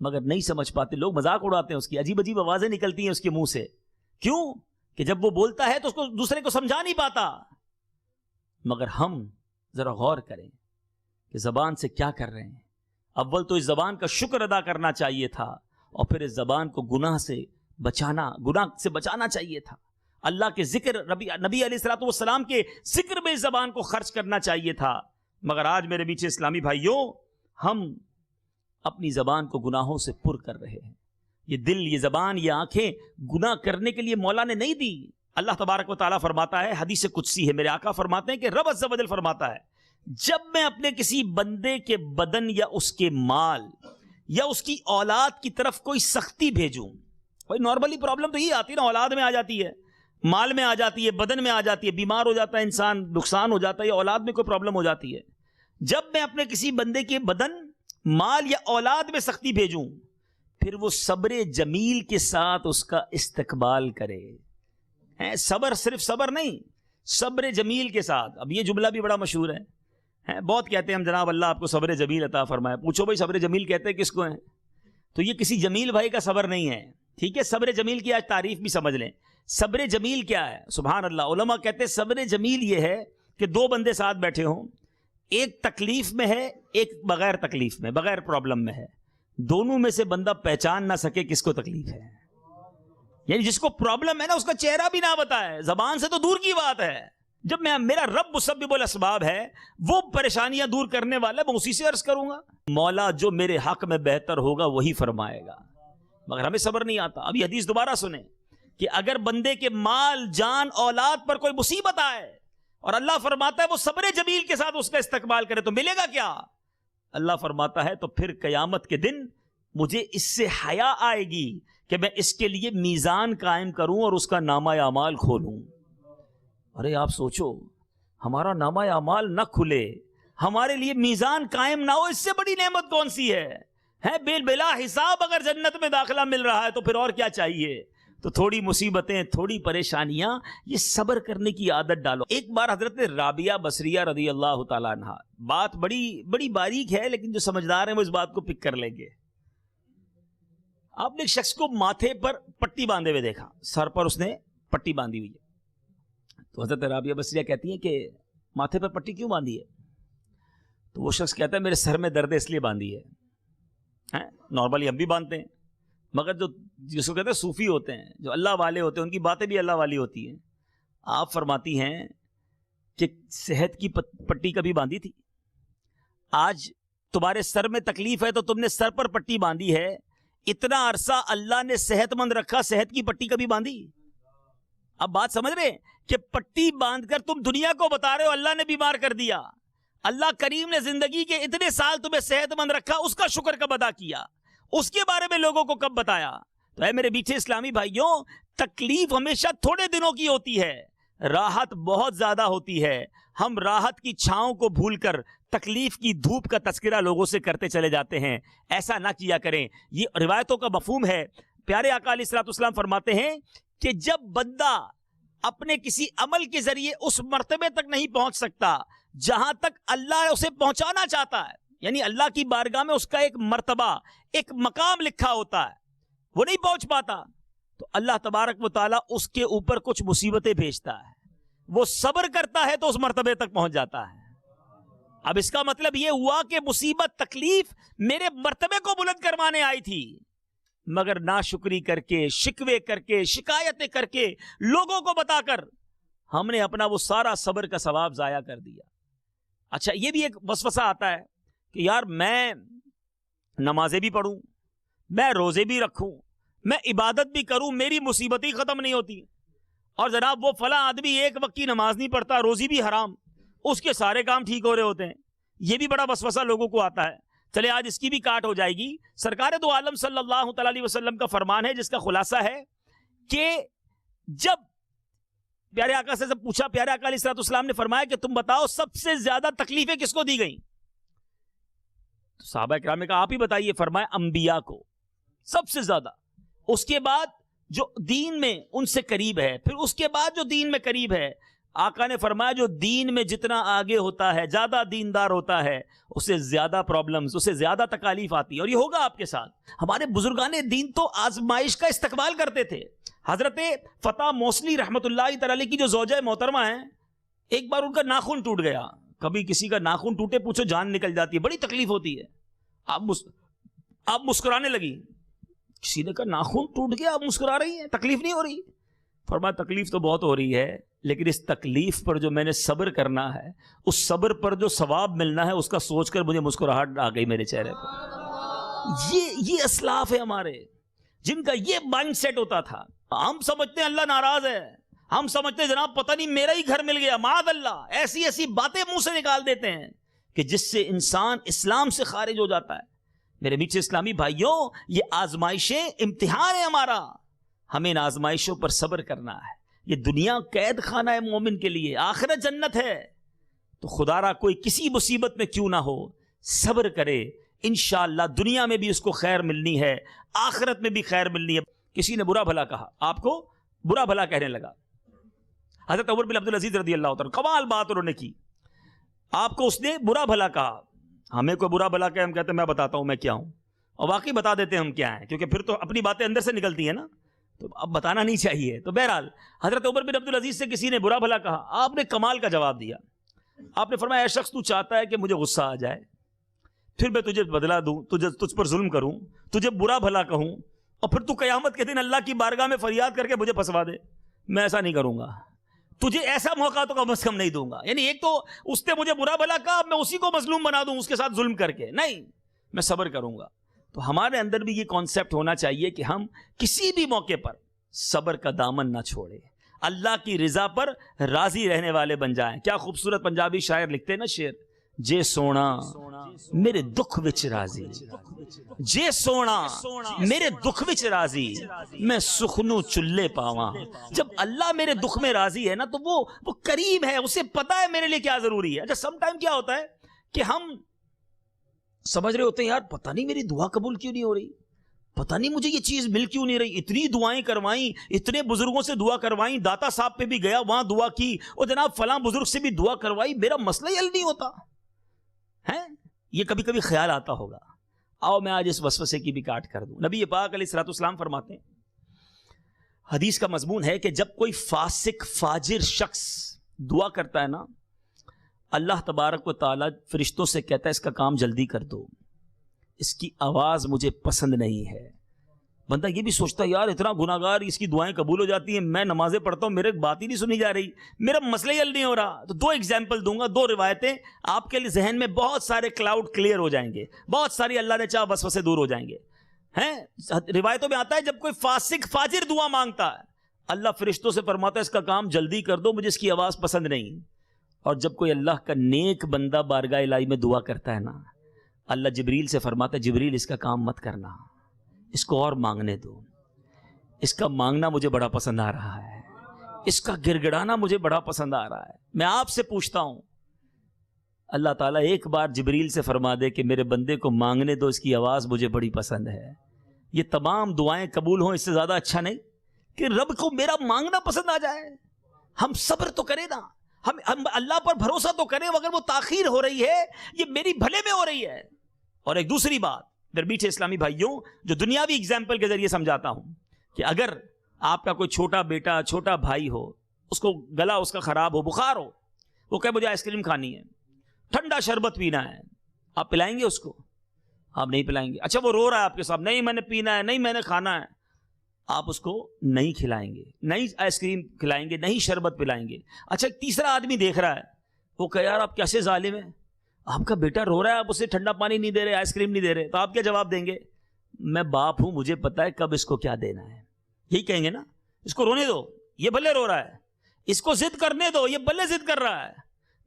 مگر نہیں سمجھ پاتے۔ لوگ مذاق اڑاتے ہیں اس کی، عجیب عجیب آوازیں نکلتی ہیں اس کے منہ سے، کیوں کہ جب وہ بولتا ہے تو اس کو دوسرے کو سمجھا نہیں پاتا۔ مگر ہم ذرا غور کریں کہ زبان سے کیا کر رہے ہیں۔ اول تو اس زبان کا شکر ادا کرنا چاہیے تھا، اور پھر اس زبان کو گناہ سے بچانا چاہیے تھا۔ اللہ کے ذکر، نبی علیہ الصلوۃ والسلام کے ذکر میں اس زبان کو خرچ کرنا چاہیے تھا۔ مگر آج میرے بیچ اسلامی بھائیوں، ہم اپنی زبان کو گناہوں سے پر کر رہے ہیں. یہ دل، یہ زبان، یہ آنکھیں گناہ کرنے کے لیے مولا نے نہیں دی. اللہ تبارک و تعالیٰ فرماتا ہے، حدیث قدسی ہے، میرے آقا فرماتے ہیں کہ رب عز و جل فرماتا ہے، جب میں اپنے کسی بندے کے بدن یا اس کے مال یا اس کی اولاد کی طرف کوئی سختی بھیجوں. بھائی نارملی پرابلم تو یہ آتی ہے نا، اولاد میں آ جاتی ہے، مال میں آ جاتی ہے، بدن میں آ جاتی ہے، بیمار ہو جاتا ہے انسان، نقصان ہو جاتا ہے، یا اولاد میں کوئی پرابلم ہو جاتی ہے. جب میں اپنے کسی بندے کے بدن، مال یا اولاد میں سختی بھیجوں، پھر وہ صبر جمیل کے ساتھ اس کا استقبال کرے. صبر صرف صبر نہیں، صبر جمیل کے ساتھ. اب یہ جملہ بھی بڑا مشہور ہے، بہت کہتے ہیں ہم جناب اللہ آپ کو صبر جمیل عطا فرمائے. پوچھو بھائی صبر جمیل کہتے ہیں کس کو ہیں؟ تو یہ کسی جمیل بھائی کا صبر نہیں ہے. ٹھیک ہے، صبر جمیل کی آج تعریف بھی سمجھ لیں. صبر جمیل کیا ہے؟ سبحان اللہ. علماء کہتے ہیں صبر جمیل یہ ہے کہ دو بندے ساتھ بیٹھے ہوں، ایک تکلیف میں ہے، ایک بغیر تکلیف میں، بغیر پرابلم میں ہے. دونوں میں سے بندہ پہچان نہ سکے کس کو تکلیف ہے. یعنی جس کو پرابلم ہے نا، اس کا چہرہ بھی نہ بتائے، زبان سے تو دور کی بات ہے. جب میرا رب مسبب الاسباب ہے، وہ پریشانیاں دور کرنے والا ہے، میں اسی سے عرض کروں گا. مولا جو میرے حق میں بہتر ہوگا وہی فرمائے گا، مگر ہمیں صبر نہیں آتا. ابھی حدیث دوبارہ سنیں کہ اگر بندے کے مال، جان، اولاد پر کوئی مصیبت آئے اور اللہ فرماتا ہے وہ صبر جمیل کے ساتھ اس کا استقبال کرے تو ملے گا کیا؟ اللہ فرماتا ہے تو پھر قیامت کے دن مجھے اس سے حیا آئے گی کہ میں اس کے لیے میزان قائم کروں اور اس کا نامہ اعمال کھولوں. ارے آپ سوچو، ہمارا نامہ اعمال نہ کھلے، ہمارے لیے میزان قائم نہ ہو، اس سے بڑی نعمت کون سی ہے؟ بلا حساب اگر جنت میں داخلہ مل رہا ہے تو پھر اور کیا چاہیے؟ تو تھوڑی مصیبتیں، تھوڑی پریشانیاں، یہ صبر کرنے کی عادت ڈالو. ایک بار حضرت رابعہ بصریہ رضی اللہ تعالیٰ عنہ، بات بڑی باریک ہے لیکن جو سمجھدار ہیں وہ اس بات کو پک کر لیں گے. آپ نے ایک شخص کو ماتھے پر پٹی باندھے ہوئے دیکھا، سر پر اس نے پٹی باندھی ہوئی ہے. تو حضرت رابعہ بصریہ کہتی ہیں کہ ماتھے پر پٹی کیوں باندھی ہے؟ تو وہ شخص کہتا ہے میرے سر میں درد اس لیے باندھی ہے. نارملی ہم بھی باندھتے ہیں، مگر جس کو کہتے ہیں صوفی ہوتے ہیں، جو اللہ والے ہوتے ہیں، ان کی باتیں بھی اللہ والی ہوتی ہیں. آپ فرماتی ہیں کہ صحت کی پٹی کبھی باندھی تھی؟ آج تمہارے سر میں تکلیف ہے تو تم نے سر پر پٹی باندھی ہے. اتنا عرصہ اللہ نے صحت مند رکھا، صحت کی پٹی کبھی باندھی؟ اب بات سمجھ رہے ہیں کہ پٹی باندھ کر تم دنیا کو بتا رہے ہو اللہ نے بیمار کر دیا. اللہ کریم نے زندگی کے اتنے سال تمہیں صحت مند رکھا، اس کا شکر کب ادا کیا؟ اس کے بارے میں لوگوں کو کب بتایا؟ تو اے میرے میٹھے اسلامی بھائیوں، تکلیف ہمیشہ تھوڑے دنوں کی ہوتی ہے، راحت بہت زیادہ ہوتی ہے. ہم راحت کی چھاؤں کو بھول کر تکلیف کی دھوپ کا تذکرہ لوگوں سے کرتے چلے جاتے ہیں. ایسا نہ کیا کریں. یہ روایتوں کا مفہوم ہے. پیارے آقا علیہ الصلوۃ والسلام فرماتے ہیں کہ جب بندہ اپنے کسی عمل کے ذریعے اس مرتبے تک نہیں پہنچ سکتا جہاں تک اللہ اسے پہنچانا چاہتا ہے، یعنی اللہ کی بارگاہ میں اس کا ایک مرتبہ، ایک مقام لکھا ہوتا ہے، وہ نہیں پہنچ پاتا، تو اللہ تبارک و تعالیٰ اس کے اوپر کچھ مصیبتیں بھیجتا ہے. وہ صبر کرتا ہے تو اس مرتبے تک پہنچ جاتا ہے. اب اس کا مطلب یہ ہوا کہ مصیبت، تکلیف میرے مرتبے کو بلند کروانے آئی تھی، مگر ناشکری کر کے، شکوے کر کے، شکایتیں کر کے، لوگوں کو بتا کر ہم نے اپنا وہ سارا صبر کا ثواب ضائع کر دیا. اچھا، یہ بھی ایک وسوسہ آتا ہے کہ یار میں نمازیں بھی پڑھوں، میں روزے بھی رکھوں، میں عبادت بھی کروں، میری مصیبت ہی ختم نہیں ہوتی. اور جناب وہ فلاں آدمی ایک وقت کی نماز نہیں پڑھتا، روزی بھی حرام، اس کے سارے کام ٹھیک ہو رہے ہوتے ہیں. یہ بھی بڑا وسوسہ لوگوں کو آتا ہے. چلے آج اس کی بھی کاٹ ہو جائے گی. سرکار دو عالم صلی اللہ تعالی علیہ وسلم کا فرمان ہے جس کا خلاصہ ہے کہ جب پیارے آقا سے پوچھا، پیارے آقا علیہ الصلوۃ والسلام نے فرمایا کہ تم بتاؤ سب سے زیادہ تکلیفیں کس کو دی گئیں؟ تو صحابہ کرام نے کہا آپ ہی بتائیے. فرمایا انبیاء کو سب سے زیادہ، اس کے بعد جو دین میں ان سے قریب ہے، پھر اس کے بعد جو دین میں قریب ہے. آقا نے فرمایا جو دین میں جتنا آگے ہوتا ہے، زیادہ دیندار ہوتا ہے، اسے زیادہ پرابلمز، اسے زیادہ تکالیف آتی ہے. اور یہ ہوگا آپ کے ساتھ. ہمارے بزرگان دین تو آزمائش کا استقبال کرتے تھے. حضرت فتح موصلی رحمت اللہ تعالی کی جو زوجہ محترمہ ہیں، ایک بار ان کا ناخن ٹوٹ گیا. کبھی کسی کا ناخن ٹوٹے پوچھو جان نکل جاتی ہے، بڑی تکلیف ہوتی ہے. آپ مسکرانے لگی. کسی نے کہا ناخن ٹوٹ گیا آپ مسکرا رہی ہیں، تکلیف نہیں ہو رہی؟ فرمایا تکلیف تو بہت ہو رہی ہے، لیکن اس تکلیف پر جو میں نے صبر کرنا ہے، اس صبر پر جو ثواب ملنا ہے، اس کا سوچ کر مجھے مسکراہٹ آ گئی میرے چہرے پر۔ یہ اسلاف ہے ہمارے، جن کا یہ مائنڈ سیٹ ہوتا تھا۔ ہم سمجھتے ہیں اللہ ناراض ہے، ہم سمجھتے ہیں جناب پتہ نہیں میرا ہی گھر مل گیا، معاذ اللہ، ایسی ایسی باتیں منہ سے نکال دیتے ہیں کہ جس سے انسان اسلام سے خارج ہو جاتا ہے۔ میرے میٹھے اسلامی بھائیوں، یہ آزمائشیں امتحان ہے ہمارا، ہمیں ان آزمائشوں پر صبر کرنا ہے۔ یہ دنیا قید خانہ ہے مومن کے لیے، آخرت جنت ہے۔ تو خدا را کوئی کسی مصیبت میں کیوں نہ ہو، صبر کرے، انشاءاللہ دنیا میں بھی اس کو خیر ملنی ہے، آخرت میں بھی خیر ملنی ہے۔ کسی نے برا بھلا کہا، آپ کو برا بھلا کہنے لگا، حضرت عمر بن عبدالعزیز رضی اللہ تعالیٰ، کمال بات انہوں نے کی، آپ کو اس نے برا بھلا کہا۔ ہمیں کوئی برا بھلا کہے، ہم کہتے ہیں میں بتاتا ہوں میں کیا ہوں، اور واقعی بتا دیتے ہیں ہم کیا ہیں، کیونکہ پھر تو اپنی باتیں اندر سے نکلتی ہیں نا، تو اب بتانا نہیں چاہیے۔ تو بہرحال حضرت عمر بن عبدالعزیز سے کسی نے برا بھلا کہا، آپ نے کمال کا جواب دیا۔ آپ نے فرمایا، اے شخص تو چاہتا ہے کہ مجھے غصہ آ جائے، پھر میں تجھے بدلہ دوں، تجھ پر ظلم کروں، تجھے برا بھلا کہوں، اور پھر تو قیامت کے دن اللہ کی بارگاہ میں فریاد کر کے مجھے پھنسوا دے۔ میں ایسا نہیں کروں گا، تجھے ایسا موقع تو کم از کم نہیں دوں گا۔ یعنی ایک تو اس نے مجھے برا بھلا کہا، میں اسی کو مظلوم بنا دوں اس کے ساتھ ظلم کر کے، نہیں، میں صبر کروں گا۔ تو ہمارے اندر بھی یہ کانسیپٹ ہونا چاہیے کہ ہم کسی بھی موقع پر صبر کا دامن نہ چھوڑیں، اللہ کی رضا پر راضی رہنے والے بن جائیں۔ کیا خوبصورت پنجابی شاعر لکھتے ہیں نا شعر، جے سونا میرے دکھ وچ راضی، جے سونا میرے دکھ وچ راضی، میں سخنو چلے پاواں۔ جب اللہ میرے دکھ میں راضی ہے نا، تو وہ کریم ہے، اسے پتا ہے میرے لیے کیا ضروری ہے۔ اچھا سم ٹائم کیا ہوتا ہے کہ ہم سمجھ رہے ہوتے ہیں یار پتہ نہیں میری دعا قبول کیوں نہیں ہو رہی، پتہ نہیں مجھے یہ چیز مل کیوں نہیں رہی، اتنی دعائیں کروائیں، اتنے بزرگوں سے دعا کروائیں، داتا صاحب پہ بھی گیا وہاں دعا کی، اور جناب فلاں بزرگ سے بھی دعا کروائی، میرا مسئلہ ہی حل نہیں ہوتا ہے۔ یہ کبھی کبھی خیال آتا ہوگا۔ آؤ میں آج اس وسوسے کی بھی کاٹ کر دوں۔ نبی پاک علیہ الصلوۃ والسلام فرماتے ہیں، حدیث کا مضمون ہے کہ جب کوئی فاسق فاجر شخص دعا کرتا ہے نا، اللہ تبارک و تعالیٰ فرشتوں سے کہتا ہے اس کا کام جلدی کر دو، اس کی آواز مجھے پسند نہیں ہے۔ بندہ یہ بھی سوچتا ہے یار اتنا گناہگار، اس کی دعائیں قبول ہو جاتی ہیں، میں نمازیں پڑھتا ہوں، میرے بات ہی نہیں سنی جا رہی، میرا مسئلہ ہی حل نہیں ہو رہا۔ تو دو ایگزامپل دوں گا، دو روایتیں، آپ کے ذہن میں بہت سارے کلاؤڈ کلیئر ہو جائیں گے، بہت ساری اللہ نے چاہا وسوسے دور ہو جائیں گے۔ روایتوں میں آتا ہے جب کوئی فاسق فاجر دعا مانگتا ہے، اللہ فرشتوں سے فرماتا ہے اس کا کام جلدی کر دو، مجھے اس کی آواز پسند نہیں۔ اور جب کوئی اللہ کا نیک بندہ بارگاہ الہی میں دعا کرتا ہے نا، اللہ جبریل سے فرماتا ہے جبریل اس کا کام مت کرنا، اس کو اور مانگنے دو، اس کا مانگنا مجھے بڑا پسند آ رہا ہے، اس کا گڑگڑانا مجھے بڑا پسند آ رہا ہے۔ میں آپ سے پوچھتا ہوں، اللہ تعالیٰ ایک بار جبریل سے فرما دے کہ میرے بندے کو مانگنے دو، اس کی آواز مجھے بڑی پسند ہے، یہ تمام دعائیں قبول ہوں، اس سے زیادہ اچھا نہیں کہ رب کو میرا مانگنا پسند آ جائے۔ ہم صبر تو کریں نا، ہم اللہ پر بھروسہ تو کریں، اگر وہ تاخیر ہو رہی ہے یہ میری بھلے میں ہو رہی ہے۔ اور ایک دوسری بات میٹھے اسلامی بھائیوں، جو دنیاوی اگزامپل کے ذریعے سمجھاتا ہوں، کہ اگر آپ کا کوئی چھوٹا بیٹا چھوٹا بھائی ہو، اس کو گلا اس کا خراب ہو، بخار ہو، وہ کہے مجھے آئس کریم کھانی ہے، ٹھنڈا شربت پینا ہے، آپ پلائیں گے اس کو؟ آپ نہیں پلائیں گے۔ اچھا وہ رو رہا ہے آپ کے ساتھ، نہیں میں نے پینا ہے، نہیں میں نے کھانا ہے، آپ اس کو نہیں کھلائیں گے، نہیں آئس کریم کھلائیں گے، نہیں شربت پلائیں گے۔ اچھا ایک تیسرا آدمی دیکھ رہا ہے، وہ کہے یار آپ کیسے ظالم ہیں، آپ کا بیٹا رو رہا ہے، آپ اسے ٹھنڈا پانی نہیں دے رہے، آئس کریم نہیں دے رہے، تو آپ کیا جواب دیں گے؟ میں باپ ہوں، مجھے پتا ہے کب اس کو کیا دینا ہے، یہی کہیں گے نا؟ اس کو رونے دو، یہ بھلے رو رہا ہے، اس کو ضد کرنے دو، یہ بھلے ضد کر رہا ہے،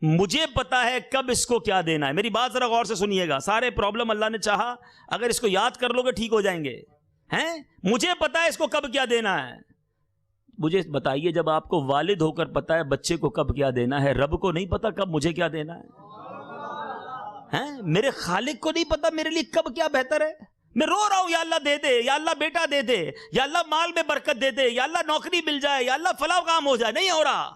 مجھے پتا ہے کب اس کو کیا دینا ہے۔ میری بات ذرا غور سے سنیے گا، سارے پرابلم اللہ نے چاہا اگر اس کو یاد کر لو گے ٹھیک ہو جائیں گے۔ ہیں مجھے پتا ہے اس کو کب کیا دینا ہے۔ مجھے بتائیے جب آپ کو والد ہو کر پتا ہے بچے کو کب کیا دینا ہے، رب کو نہیں پتا کب مجھے کیا دینا ہے؟ میرے خالق کو نہیں پتا میرے لیے کب کیا بہتر ہے؟ میں رو رہا ہوں یا اللہ دے دے، یا اللہ بیٹا دے دے، یا اللہ مال میں برکت دے دے، یا اللہ نوکری مل جائے، یا اللہ فلاں کام ہو جائے، نہیں ہو رہا۔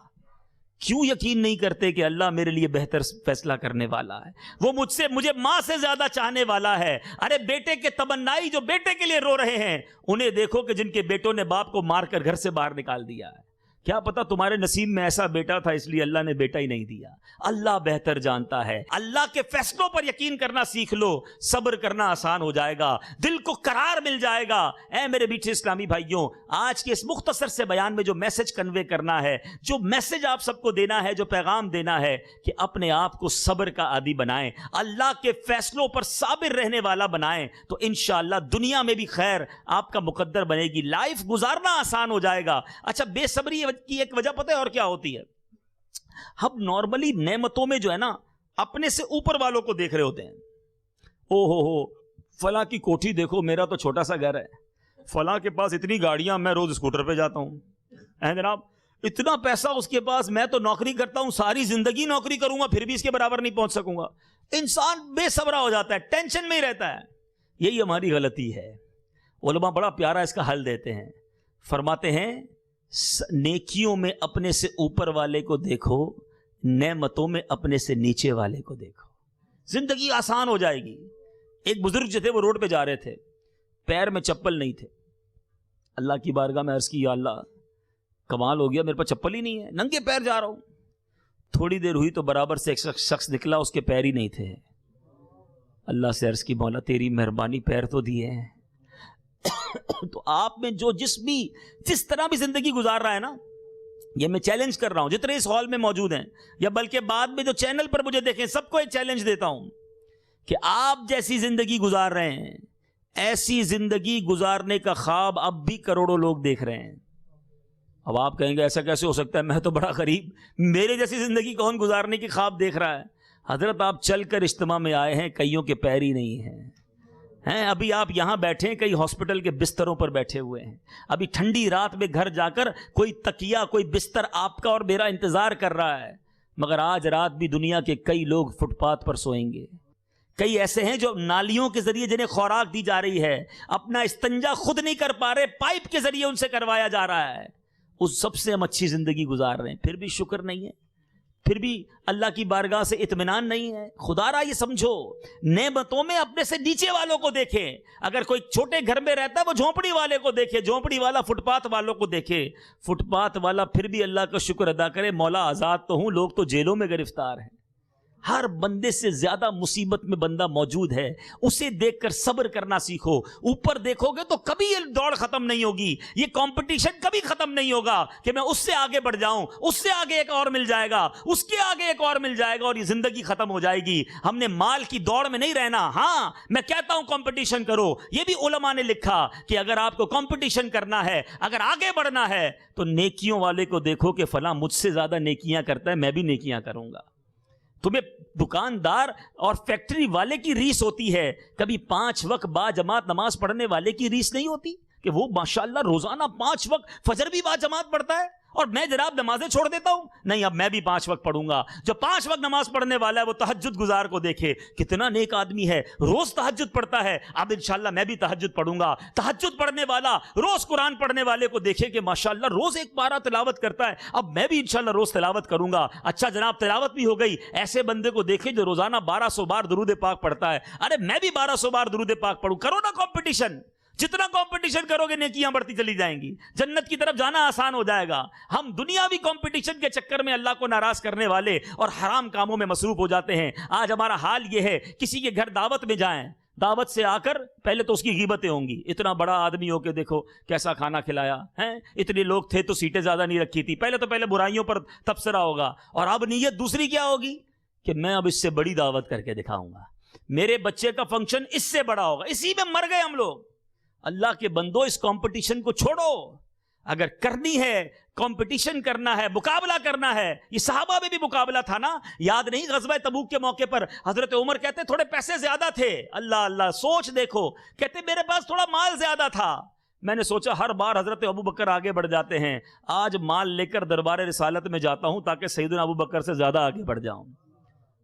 کیوں یقین نہیں کرتے کہ اللہ میرے لیے بہتر فیصلہ کرنے والا ہے؟ وہ مجھے ماں سے زیادہ چاہنے والا ہے۔ ارے بیٹے کے تمنائی جو بیٹے کے لیے رو رہے ہیں، انہیں دیکھو کہ جن کے بیٹوں نے باپ کو مار کر گھر سے باہر نکال دیا ہے۔ کیا پتا تمہارے نصیب میں ایسا بیٹا تھا اس لیے اللہ نے بیٹا ہی نہیں دیا. اللہ بہتر جانتا ہے. اللہ کے فیصلوں پر یقین کرنا سیکھ لو, صبر کرنا آسان ہو جائے گا, دل کو قرار مل جائے گا. اے میرے میٹھے اسلامی بھائیوں, آج کے اس مختصر سے بیان میں جو میسج کنوے کرنا ہے, جو میسج آپ سب کو دینا ہے, جو پیغام دینا ہے کہ اپنے آپ کو صبر کا عادی بنائیں, اللہ کے فیصلوں پر صابر رہنے والا بنائیں, تو انشاءاللہ دنیا میں بھی خیر آپ کا مقدر بنے گی, لائف گزارنا آسان ہو جائے گا. اچھا, بے صبری کی ایک وجہ پتہ ہے اور کیا ہوتی ہے؟ ہم نارملی نعمتوں میں جو ہے نا اپنے سے اوپر والوں کو دیکھ رہے ہوتے ہیں. او ہو فلاں کی کوٹھی دیکھو, میرا تو چھوٹا سا گھر ہے, فلاں کے پاس اتنی گاڑیاں, میں روز اسکوٹر پہ جاتا ہوں, جناب اتنا پیسہ اس کے پاس, میں تو نوکری کرتا ہوں, ساری زندگی نوکری کروں گا پھر بھی اس کے برابر نہیں پہنچ سکوں گا. انسان بے صبرا ہو جاتا ہے, ٹینشن میں ہی رہتا ہے. یہی ہماری غلطی ہے. علماء بڑا پیارا اس کا حل دیتے ہیں, فرماتے ہیں نیکیوں میں اپنے سے اوپر والے کو دیکھو, نعمتوں میں اپنے سے نیچے والے کو دیکھو, زندگی آسان ہو جائے گی. ایک بزرگ جو تھے وہ روڈ پہ جا رہے تھے, پیر میں چپل نہیں تھے. اللہ کی بارگاہ میں عرض کی, یا اللہ کمال ہو گیا, میرے پاس چپل ہی نہیں ہے, ننگے پیر جا رہا ہوں. تھوڑی دیر ہوئی تو برابر سے ایک شخص نکلا, اس کے پیر ہی نہیں تھے. اللہ سے عرض کی, مولا تیری مہربانی, پیر تو دیے ہیں. تو آپ میں جو جس طرح بھی زندگی گزار رہا ہے نا, یہ میں چیلنج کر رہا ہوں جتنے اس ہال میں موجود ہیں, یا بلکہ بعد میں جو چینل پر مجھے دیکھیں, سب کو ایک چیلنج دیتا ہوں کہ آپ جیسی زندگی گزار رہے ہیں, ایسی زندگی گزارنے کا خواب اب بھی کروڑوں لوگ دیکھ رہے ہیں. اب آپ کہیں گے ایسا کیسے ہو سکتا ہے, میں تو بڑا غریب, میرے جیسی زندگی کون گزارنے کی خواب دیکھ رہا ہے؟ حضرت آپ چل کر اجتماع میں آئے ہیں, کئیوں کے پیر ہی نہیں ہیں. ابھی آپ یہاں بیٹھے ہیں, کئی ہاسپٹل کے بستروں پر بیٹھے ہوئے ہیں. ابھی ٹھنڈی رات میں گھر جا کر کوئی تکیہ, کوئی بستر آپ کا اور میرا انتظار کر رہا ہے. مگر آج رات بھی دنیا کے کئی لوگ فٹ پاتھ پر سوئیں گے. کئی ایسے ہیں جو نالیوں کے ذریعے جنہیں خوراک دی جا رہی ہے, اپنا استنجا خود نہیں کر پا رہے, پائپ کے ذریعے ان سے کروایا جا رہا ہے. اس سب سے ہم اچھی زندگی گزار رہے ہیں, پھر بھی شکر نہیں ہے, پھر بھی اللہ کی بارگاہ سے اطمینان نہیں ہے. خدا را یہ سمجھو, نعمتوں میں اپنے سے نیچے والوں کو دیکھیں. اگر کوئی چھوٹے گھر میں رہتا ہے وہ جھونپڑی والے کو دیکھے, جھونپڑی والا فٹ پاتھ والوں کو دیکھے. فٹ پاتھ والا پھر بھی اللہ کا شکر ادا کرے, مولا آزاد تو ہوں, لوگ تو جیلوں میں گرفتار ہیں. ہر بندے سے زیادہ مصیبت میں بندہ موجود ہے, اسے دیکھ کر صبر کرنا سیکھو. اوپر دیکھو گے تو کبھی یہ دوڑ ختم نہیں ہوگی, یہ کمپٹیشن کبھی ختم نہیں ہوگا کہ میں اس سے آگے بڑھ جاؤں, اس سے آگے ایک اور مل جائے گا, اس کے آگے ایک اور مل جائے گا, اور یہ زندگی ختم ہو جائے گی. ہم نے مال کی دوڑ میں نہیں رہنا. ہاں میں کہتا ہوں کمپٹیشن کرو, یہ بھی علماء نے لکھا کہ اگر آپ کو کمپٹیشن کرنا ہے, اگر آگے بڑھنا ہے, تو نیکیوں والے کو دیکھو کہ فلاں مجھ سے زیادہ نیکیاں کرتا ہے, میں بھی نیکیاں کروں گا. تمہیں دکاندار اور فیکٹری والے کی ریس ہوتی ہے, کبھی 5 وقت با جماعت نماز پڑھنے والے کی ریس نہیں ہوتی کہ وہ ماشاءاللہ روزانہ 5 وقت فجر بھی با جماعت پڑھتا ہے اور میں جناب نمازیں چھوڑ دیتا ہوں. نہیں, اب میں بھی 5 وقت پڑھوں گا. جو 5 وقت نماز پڑھنے والا ہے وہ تہجد گزار کو دیکھے, کتنا نیک آدمی ہے, روز تہجد پڑھتا ہے, اب انشاءاللہ میں بھی تہجد پڑھوں گا. تہجد پڑھنے والا روز قرآن پڑھنے والے کو دیکھے کہ ماشاءاللہ روز 1 پارہ تلاوت کرتا ہے, اب میں بھی انشاءاللہ روز تلاوت کروں گا. اچھا جناب تلاوت بھی ہو گئی, ایسے بندے کو دیکھے جو روزانہ 1200 بار درود پاک پڑھتا ہے, ارے میں بھی 1200 بار درود پاک پڑھوں. کرو نا کمپٹیشن, جتنا کمپٹیشن کرو گے نیکیاں بڑھتی چلی جائیں گی, جنت کی طرف جانا آسان ہو جائے گا. ہم دنیاوی کمپٹیشن کے چکر میں اللہ کو ناراض کرنے والے اور حرام کاموں میں مصروف ہو جاتے ہیں. آج ہمارا حال یہ ہے, کسی کے گھر دعوت میں جائیں, دعوت سے آ کر پہلے تو اس کی غیبتیں ہوں گی, اتنا بڑا آدمی ہو کے دیکھو کیسا کھانا کھلایا ہے, اتنے لوگ تھے تو سیٹیں زیادہ نہیں رکھی تھی. پہلے برائیوں پر تبصرہ ہوگا, اور اب نیت دوسری کیا ہوگی کہ میں اب اس سے بڑی دعوت کر کے دکھاؤں گا, میرے بچے کا فنکشن اس سے بڑا ہوگا. اسی میں مر گئے ہم لوگ. اللہ کے بندو, اس کمپٹیشن کو چھوڑو. اگر کرنی ہے, کمپٹیشن کرنا ہے, مقابلہ کرنا ہے, یہ صحابہ میں بھی مقابلہ تھا نا. یاد نہیں غزوہ تبوک کے موقع پر حضرت عمر کہتے تھوڑے پیسے زیادہ تھے, اللہ اللہ سوچ دیکھو, کہتے میرے پاس تھوڑا مال زیادہ تھا. میں نے سوچا ہر بار حضرت ابو بکر آگے بڑھ جاتے ہیں, آج مال لے کر دربار رسالت میں جاتا ہوں تاکہ سیدنا ابو بکر سے زیادہ آگے بڑھ جاؤں.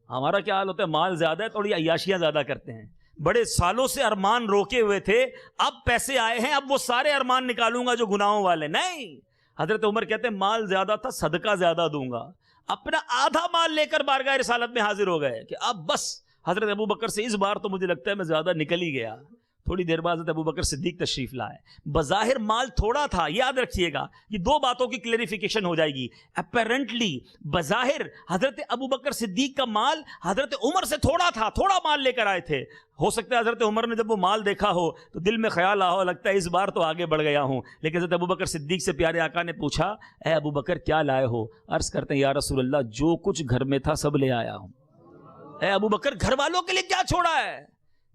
ہمارا کیا حال ہوتا ہے, مال زیادہ ہے, تھوڑی عیاشیاں زیادہ کرتے ہیں. بڑے سالوں سے ارمان روکے ہوئے تھے, اب پیسے آئے ہیں, اب وہ سارے ارمان نکالوں گا جو گناہوں والے. نہیں, حضرت عمر کہتے ہیں مال زیادہ تھا, صدقہ زیادہ دوں گا. اپنا آدھا مال لے کر بارگاہ رسالت میں حاضر ہو گئے کہ اب بس حضرت ابو بکر سے اس بار تو مجھے لگتا ہے میں زیادہ نکل ہی گیا, تھوڑی دیر بعد حضرت ابوبکر صدیق تشریف لائے. بظاہر مال تھوڑا تھا, یاد رکھیے گا یہ دو باتوں کی کلیریفیکیشن ہو جائے گی. اپیرنٹلی بظاہر حضرت ابوبکر صدیق کا مال حضرت عمر سے تھوڑا تھا, تھوڑا مال لے کر آئے تھے. ہو سکتا ہے حضرت عمر نے جب وہ مال دیکھا ہو تو دل میں خیال آ ہو, لگتا ہے اس بار تو آگے بڑھ گیا ہوں. لیکن حضرت ابوبکر صدیق سے پیارے آقا نے پوچھا, اے ابوبکر کیا لائے ہو؟ عرض کرتے ہیں یا رسول اللہ جو کچھ گھر میں تھا سب لے آیا ہوں. اے ابوبکر گھر والوں کے لیے کیا چھوڑا ہے؟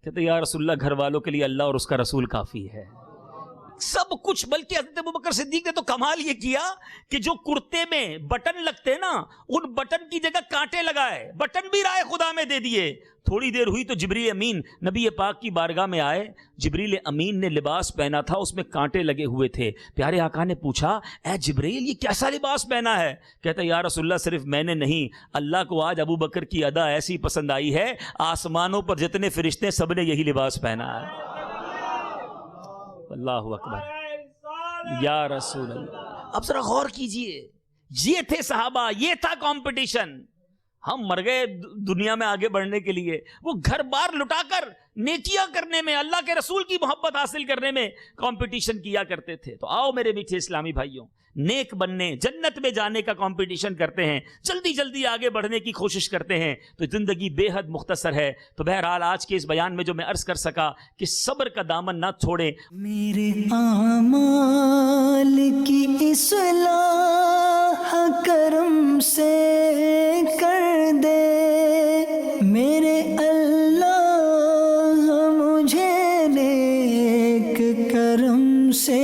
کہتے ہیں یا رسول اللہ گھر والوں کے لیے اللہ اور اس کا رسول کافی ہے. سب کچھ. بلکہ حضرت ابوبکر صدیق نے تو کمال یہ کیا کہ جو کرتے میں بٹن لگتے نا, ان بٹن کی جگہ کانٹے لگائے, بٹن بھی رائے خدا میں دے دیے. تھوڑی دیر ہوئی تو جبریل امین نبی پاک کی بارگاہ میں آئے. جبریل امین نے لباس پہنا تھا, اس میں کانٹے لگے ہوئے تھے. پیارے آقا نے پوچھا, اے جبریل یہ کیسا لباس پہنا ہے؟ کہتا ہے یا رسول اللہ صرف میں نے نہیں, اللہ کو آج ابو بکر کی ادا ایسی پسند آئی ہے, آسمانوں پر جتنے فرشتے سب نے یہی لباس پہنا ہے. اللہ اکبر یا رسول اللہ. اب ذرا غور کیجئے, یہ تھے صحابہ, یہ تھا کمپٹیشن. ہم مر گئے دنیا میں آگے بڑھنے کے لیے, وہ گھر بار لٹا کر نیکیاں کرنے میں, اللہ کے رسول کی محبت حاصل کرنے میں کمپٹیشن کیا کرتے تھے. تو آؤ میرے میٹھے اسلامی بھائیوں, نیک بننے, جنت میں جانے کا کمپٹیشن کرتے ہیں, جلدی جلدی آگے بڑھنے کی کوشش کرتے ہیں, تو زندگی بے حد مختصر ہے. تو بہرحال آج کے اس بیان میں جو میں عرض کر سکا کہ صبر کا دامن نہ چھوڑیں. میرے اعمال کی اصلاح کرم سے کر دے, میرے اللہ مجھے نیک کرم سے